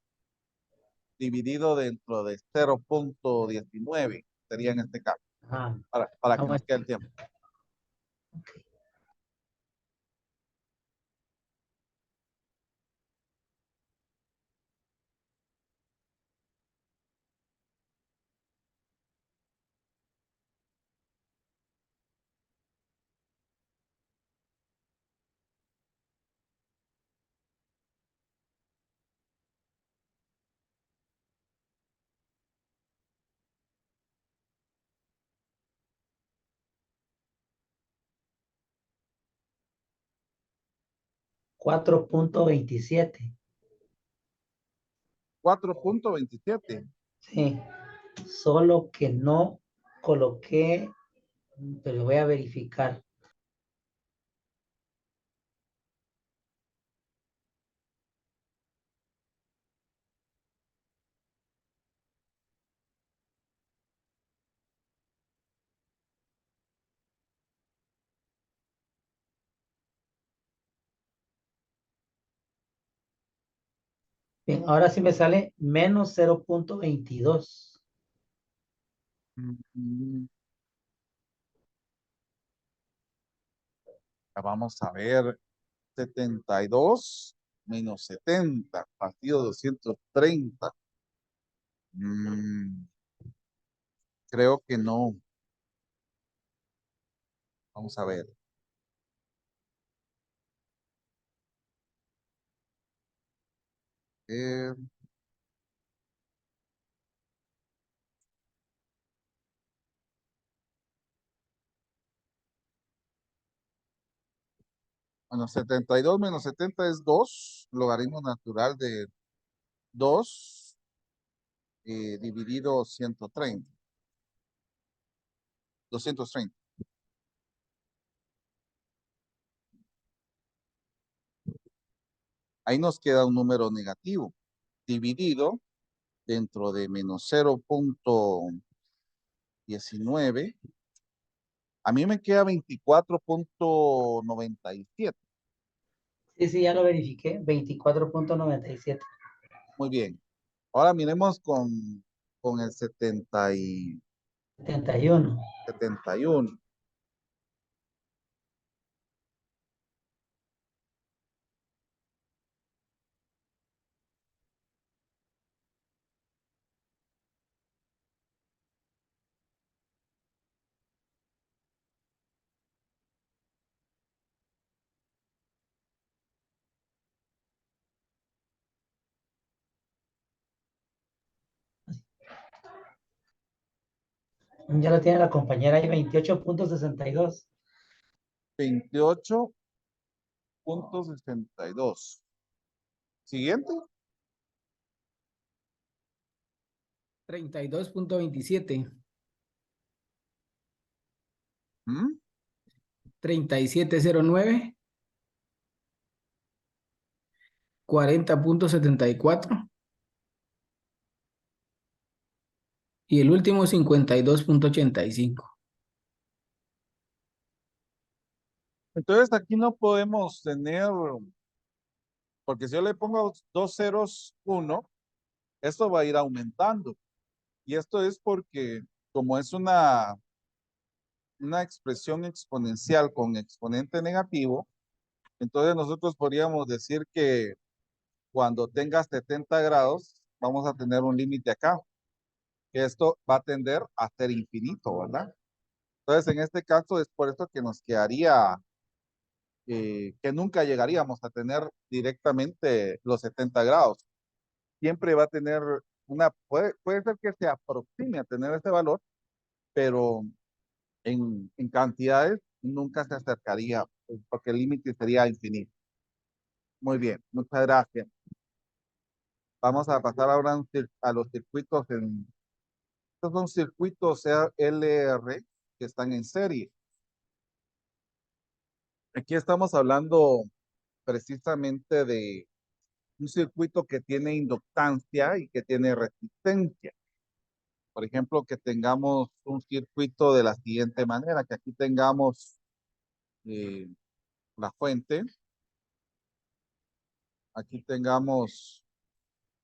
dividido dentro de 0.19. batería en este caso,
Ah,
para que nos
bueno.
quede el tiempo.
Ok. $4.27.
4.27.
Sí, solo que no coloqué, pero voy a verificar. Bien, ahora sí me sale menos 0.22.
Mm, Vamos a ver, 72 menos 70, partido 230. Mm, Creo que no. Vamos a ver. Eh, bueno, 72 menos 70 es 2, logaritmo natural de 2 dividido 130. 230. Ahí nos queda un número negativo, dividido dentro de menos 0.19. A mí me queda 24.97.
Sí, sí, ya lo verifiqué, 24.97.
Muy bien. Ahora miremos con el
71.
71.
Ya lo tiene la compañera ahí, 28.62.
28.62. Siguiente.
32.27,
¿Mm?
3709, 40.74 y el último 52.85.
Entonces aquí no podemos tener, porque si yo le pongo dos ceros, 1, esto va a ir aumentando. Y esto es porque como es una expresión exponencial con exponente negativo, entonces nosotros podríamos decir que cuando tenga 70 grados, vamos a tener un límite acá, que esto va a tender a ser infinito, ¿verdad? Entonces, en este caso es por eso que nos quedaría, que nunca llegaríamos a tener directamente los 70 grados. Siempre va a tener puede ser que se aproxime a tener ese valor, pero en cantidades nunca se acercaría, porque el límite sería infinito. Muy bien, muchas gracias. Vamos a pasar ahora a los circuitos estos son circuitos LR que están en serie. Aquí estamos hablando precisamente de un circuito que tiene inductancia y que tiene resistencia. Por ejemplo, que tengamos un circuito de la siguiente manera, que aquí tengamos eh, la fuente, aquí tengamos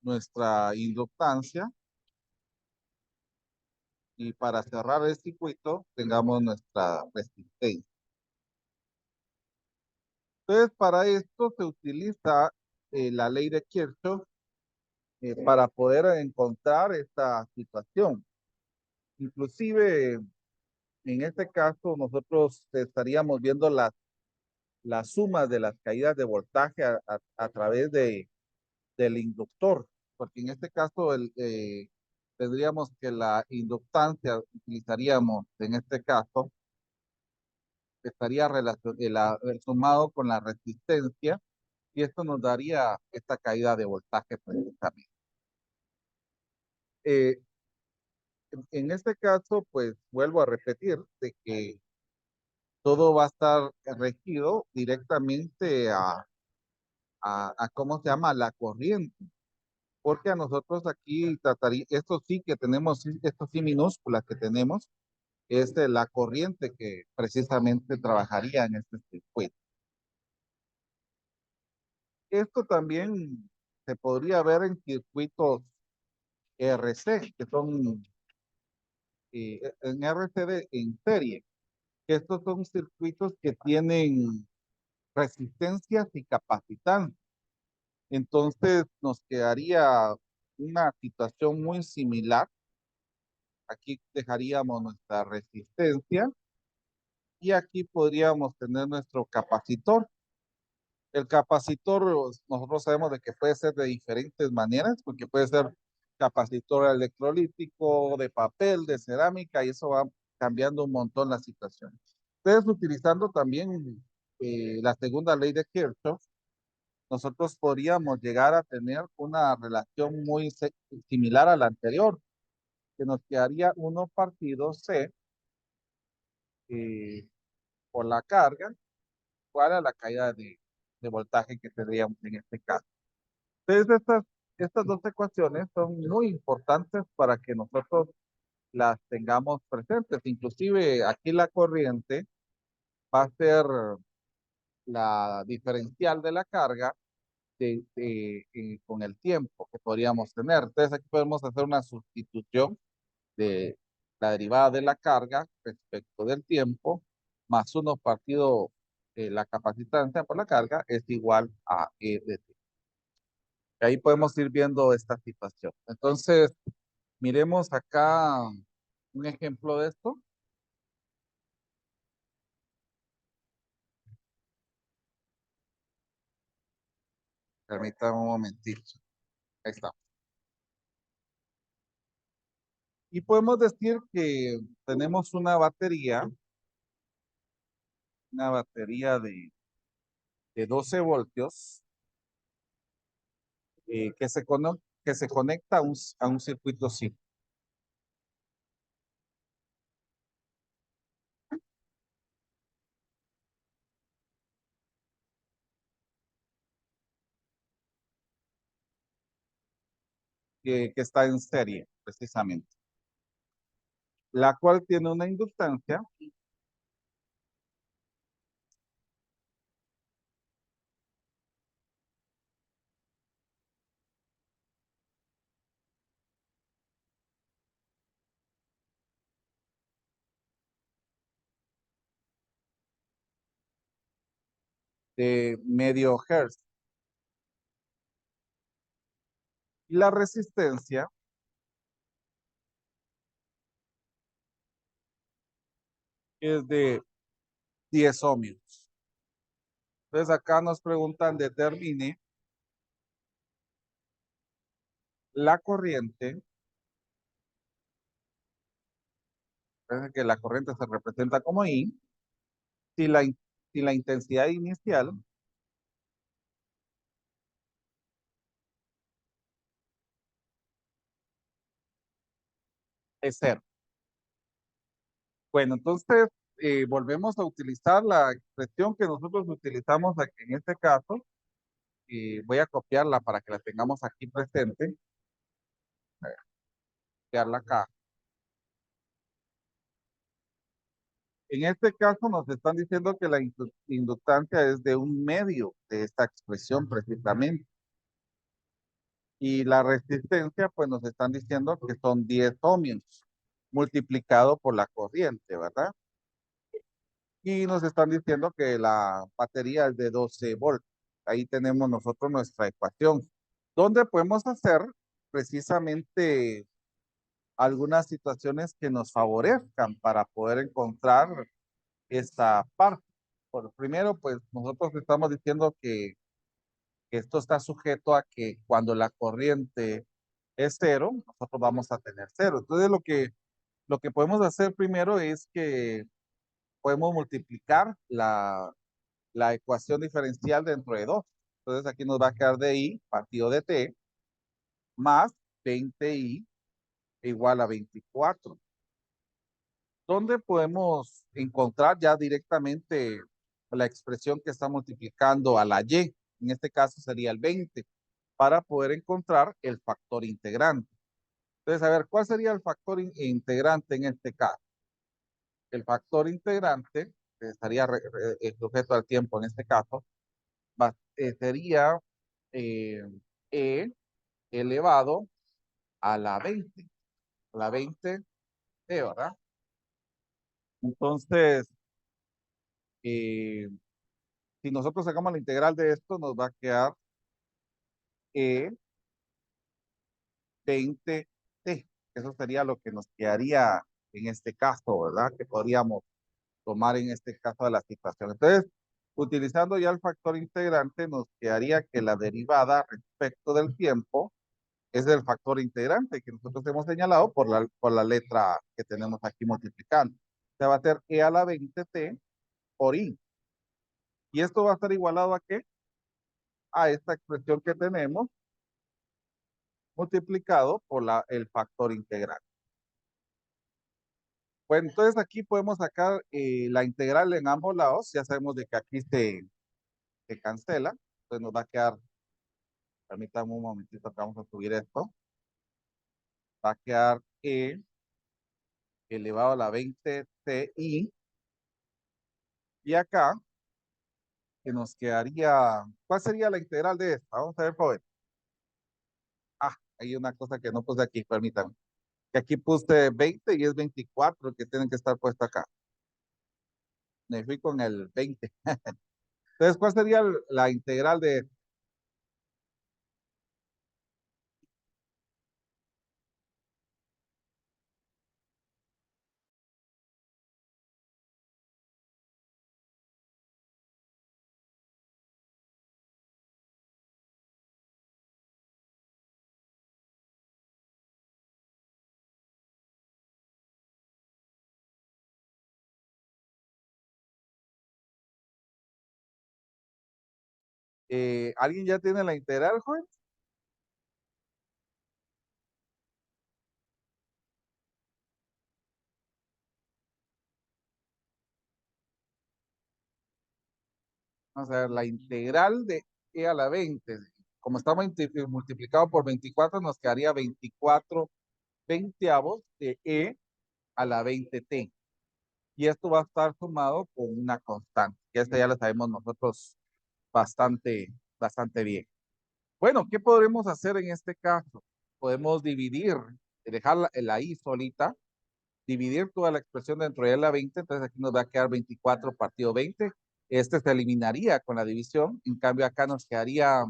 nuestra inductancia Y para cerrar el circuito, tengamos nuestra resistencia. Entonces, para esto se utiliza la ley de Kirchhoff para poder encontrar esta situación. Inclusive, en este caso, nosotros estaríamos viendo las sumas de las caídas de voltaje a través del inductor, porque en este caso tendríamos que la inductancia, utilizaríamos en este caso, estaría sumado con la resistencia y esto nos daría esta caída de voltaje precisamente. Eh, en este caso, pues vuelvo a repetir de que todo va a estar regido directamente a ¿cómo se llama? La corriente. Porque a nosotros aquí trataría, esto sí que tenemos, esto sí minúsculas que tenemos, es de la corriente que precisamente trabajaría en este circuito. Esto también se podría ver en circuitos RC, que son en RC en serie. Estos son circuitos que tienen resistencias y capacitancia. Entonces nos quedaría una situación muy similar. Aquí dejaríamos nuestra resistencia y aquí podríamos tener nuestro capacitor. El capacitor, nosotros sabemos de que puede ser de diferentes maneras, porque puede ser capacitor electrolítico, de papel, de cerámica, y eso va cambiando un montón la situación. Entonces, utilizando también la segunda ley de Kirchhoff, nosotros podríamos llegar a tener una relación muy similar a la anterior, que nos quedaría 1 partido C eh, por la carga, igual a la caída de voltaje que tendríamos en este caso. Entonces, estas dos ecuaciones son muy importantes para que nosotros las tengamos presentes. Inclusive aquí la corriente va a ser la diferencial de la carga con el tiempo que podríamos tener. Entonces aquí podemos hacer una sustitución de la derivada de la carga respecto del tiempo, más 1 partido la capacitancia por la carga es igual a E de T. Ahí podemos ir viendo esta situación. Entonces, miremos acá un ejemplo de esto. Permítame un momentito. Ahí está. Y podemos decir que tenemos una batería de 12 voltios que se conecta a un circuito cíclico. Que está en serie, precisamente, la cual tiene una inductancia de medio hertz. Y la resistencia es de 10 ohmios. Entonces acá nos preguntan, determine la corriente. Parece que la corriente se representa como I. Si la intensidad inicial es 0. Bueno, entonces volvemos a utilizar la expresión que nosotros utilizamos aquí en este caso. Y voy a copiarla para que la tengamos aquí presente. Copiarla acá. En este caso nos están diciendo que la inductancia es de 1/2 de esta expresión precisamente. Y la resistencia, pues nos están diciendo que son 10 ohmios. multiplicado por la corriente, ¿verdad? Y nos están diciendo que la batería es de 12 volts. Ahí tenemos nosotros nuestra ecuación, donde podemos hacer precisamente algunas situaciones que nos favorezcan para poder encontrar esta parte. Por primero, pues nosotros estamos diciendo que esto está sujeto a que cuando la corriente es cero, nosotros vamos a tener cero. Entonces, lo que podemos hacer primero es que podemos multiplicar la ecuación diferencial dentro de 2. Entonces, aquí nos va a quedar DI partido de T más 20I igual a 24. ¿Dónde podemos encontrar ya directamente la expresión que está multiplicando a la Y? En este caso sería el 20, para poder encontrar el factor integrante. Entonces, a ver, ¿cuál sería el factor integrante en este caso? El factor integrante, que estaría sujeto al tiempo en este caso, sería eh, E elevado a la 20, a la 20 E, ¿verdad? Entonces, eh, si nosotros sacamos la integral de esto, nos va a quedar E 20T. Eso sería lo que nos quedaría en este caso, ¿verdad? Que podríamos tomar en este caso de la situación. Entonces, utilizando ya el factor integrante, nos quedaría que la derivada respecto del tiempo es el factor integrante que nosotros hemos señalado por la letra que tenemos aquí multiplicando. Se va a hacer E a la 20T por I. Y esto va a estar igualado a ¿qué? A esta expresión que tenemos multiplicado por el factor integral. Bueno, entonces aquí podemos sacar la integral en ambos lados. Ya sabemos de que aquí se cancela. Entonces nos va a quedar, permítame un momentito que vamos a subir esto. Va a quedar E elevado a la 20TI. Y acá, que nos quedaría, ¿cuál sería la integral de esta? Vamos a ver, joven. Ah, hay una cosa que no puse aquí, permítame. Que aquí puse 20 y es 24 que tienen que estar puesto acá. Me fui con el 20. Entonces, ¿cuál sería la integral de esto? ¿Alguien ya tiene la integral, joven? Vamos a ver, la integral de E a la 20. Como está multiplicado por 24, nos quedaría 24 veinteavos de E a la 20T. Y esto va a estar sumado con una constante. Que esta ya la sabemos nosotros bastante bien. Bueno, ¿qué podremos hacer en este caso? Podemos dividir, dejar la I solita, dividir toda la expresión dentro de la 20, entonces aquí nos va a quedar 24 partido 20. Este se eliminaría con la división, en cambio acá nos quedaría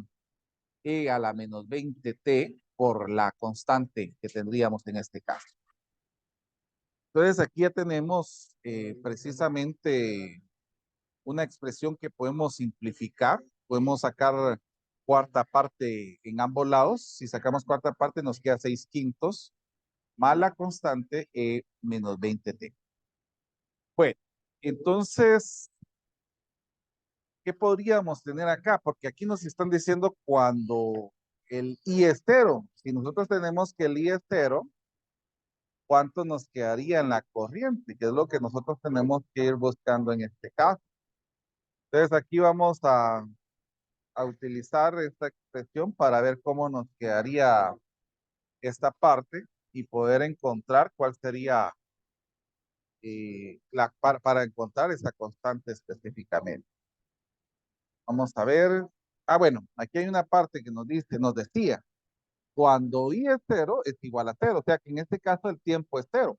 E a la menos 20T por la constante que tendríamos en este caso. Entonces aquí ya tenemos precisamente una expresión que podemos simplificar, podemos sacar cuarta parte en ambos lados. Si sacamos cuarta parte nos queda 6/5 más la constante E menos 20T. Bueno, entonces, ¿qué podríamos tener acá? Porque aquí nos están diciendo cuando el I es cero. Si nosotros tenemos que el I es cero, ¿cuánto nos quedaría en la corriente? Que es lo que nosotros tenemos que ir buscando en este caso. Entonces aquí vamos a utilizar esta expresión para ver cómo nos quedaría esta parte y poder encontrar cuál sería para encontrar esa constante específicamente. Vamos a ver. Ah, bueno, aquí hay una parte que nos decía, cuando I es cero, es igual a cero. O sea que en este caso el tiempo es cero.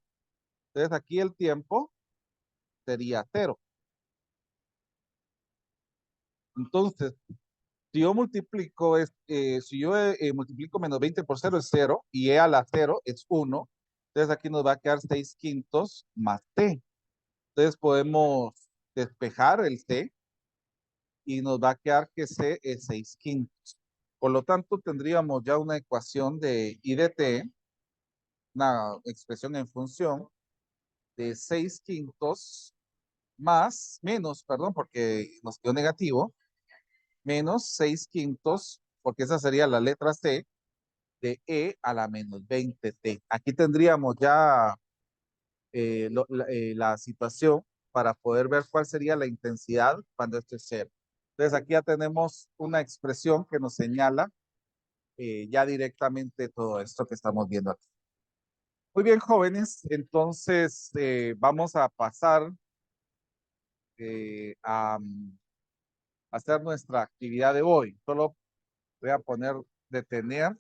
Entonces aquí el tiempo sería 0. Entonces, si yo multiplico, multiplico menos 20 por 0 es 0 y e a la 0 es 1. Entonces aquí nos va a quedar 6/5 más t. Entonces podemos despejar el t y nos va a quedar que c es 6/5. Por lo tanto, tendríamos ya una ecuación de i de t, una expresión en función de 6/5 menos, porque nos quedó negativo, menos 6/5, porque esa sería la letra C, de e a la menos 20t. Aquí tendríamos ya la situación para poder ver cuál sería la intensidad cuando esto es 0. Entonces aquí ya tenemos una expresión que nos señala ya directamente todo esto que estamos viendo aquí. Muy bien, jóvenes, entonces vamos a pasar a hacer nuestra actividad de hoy. Solo voy a poner detener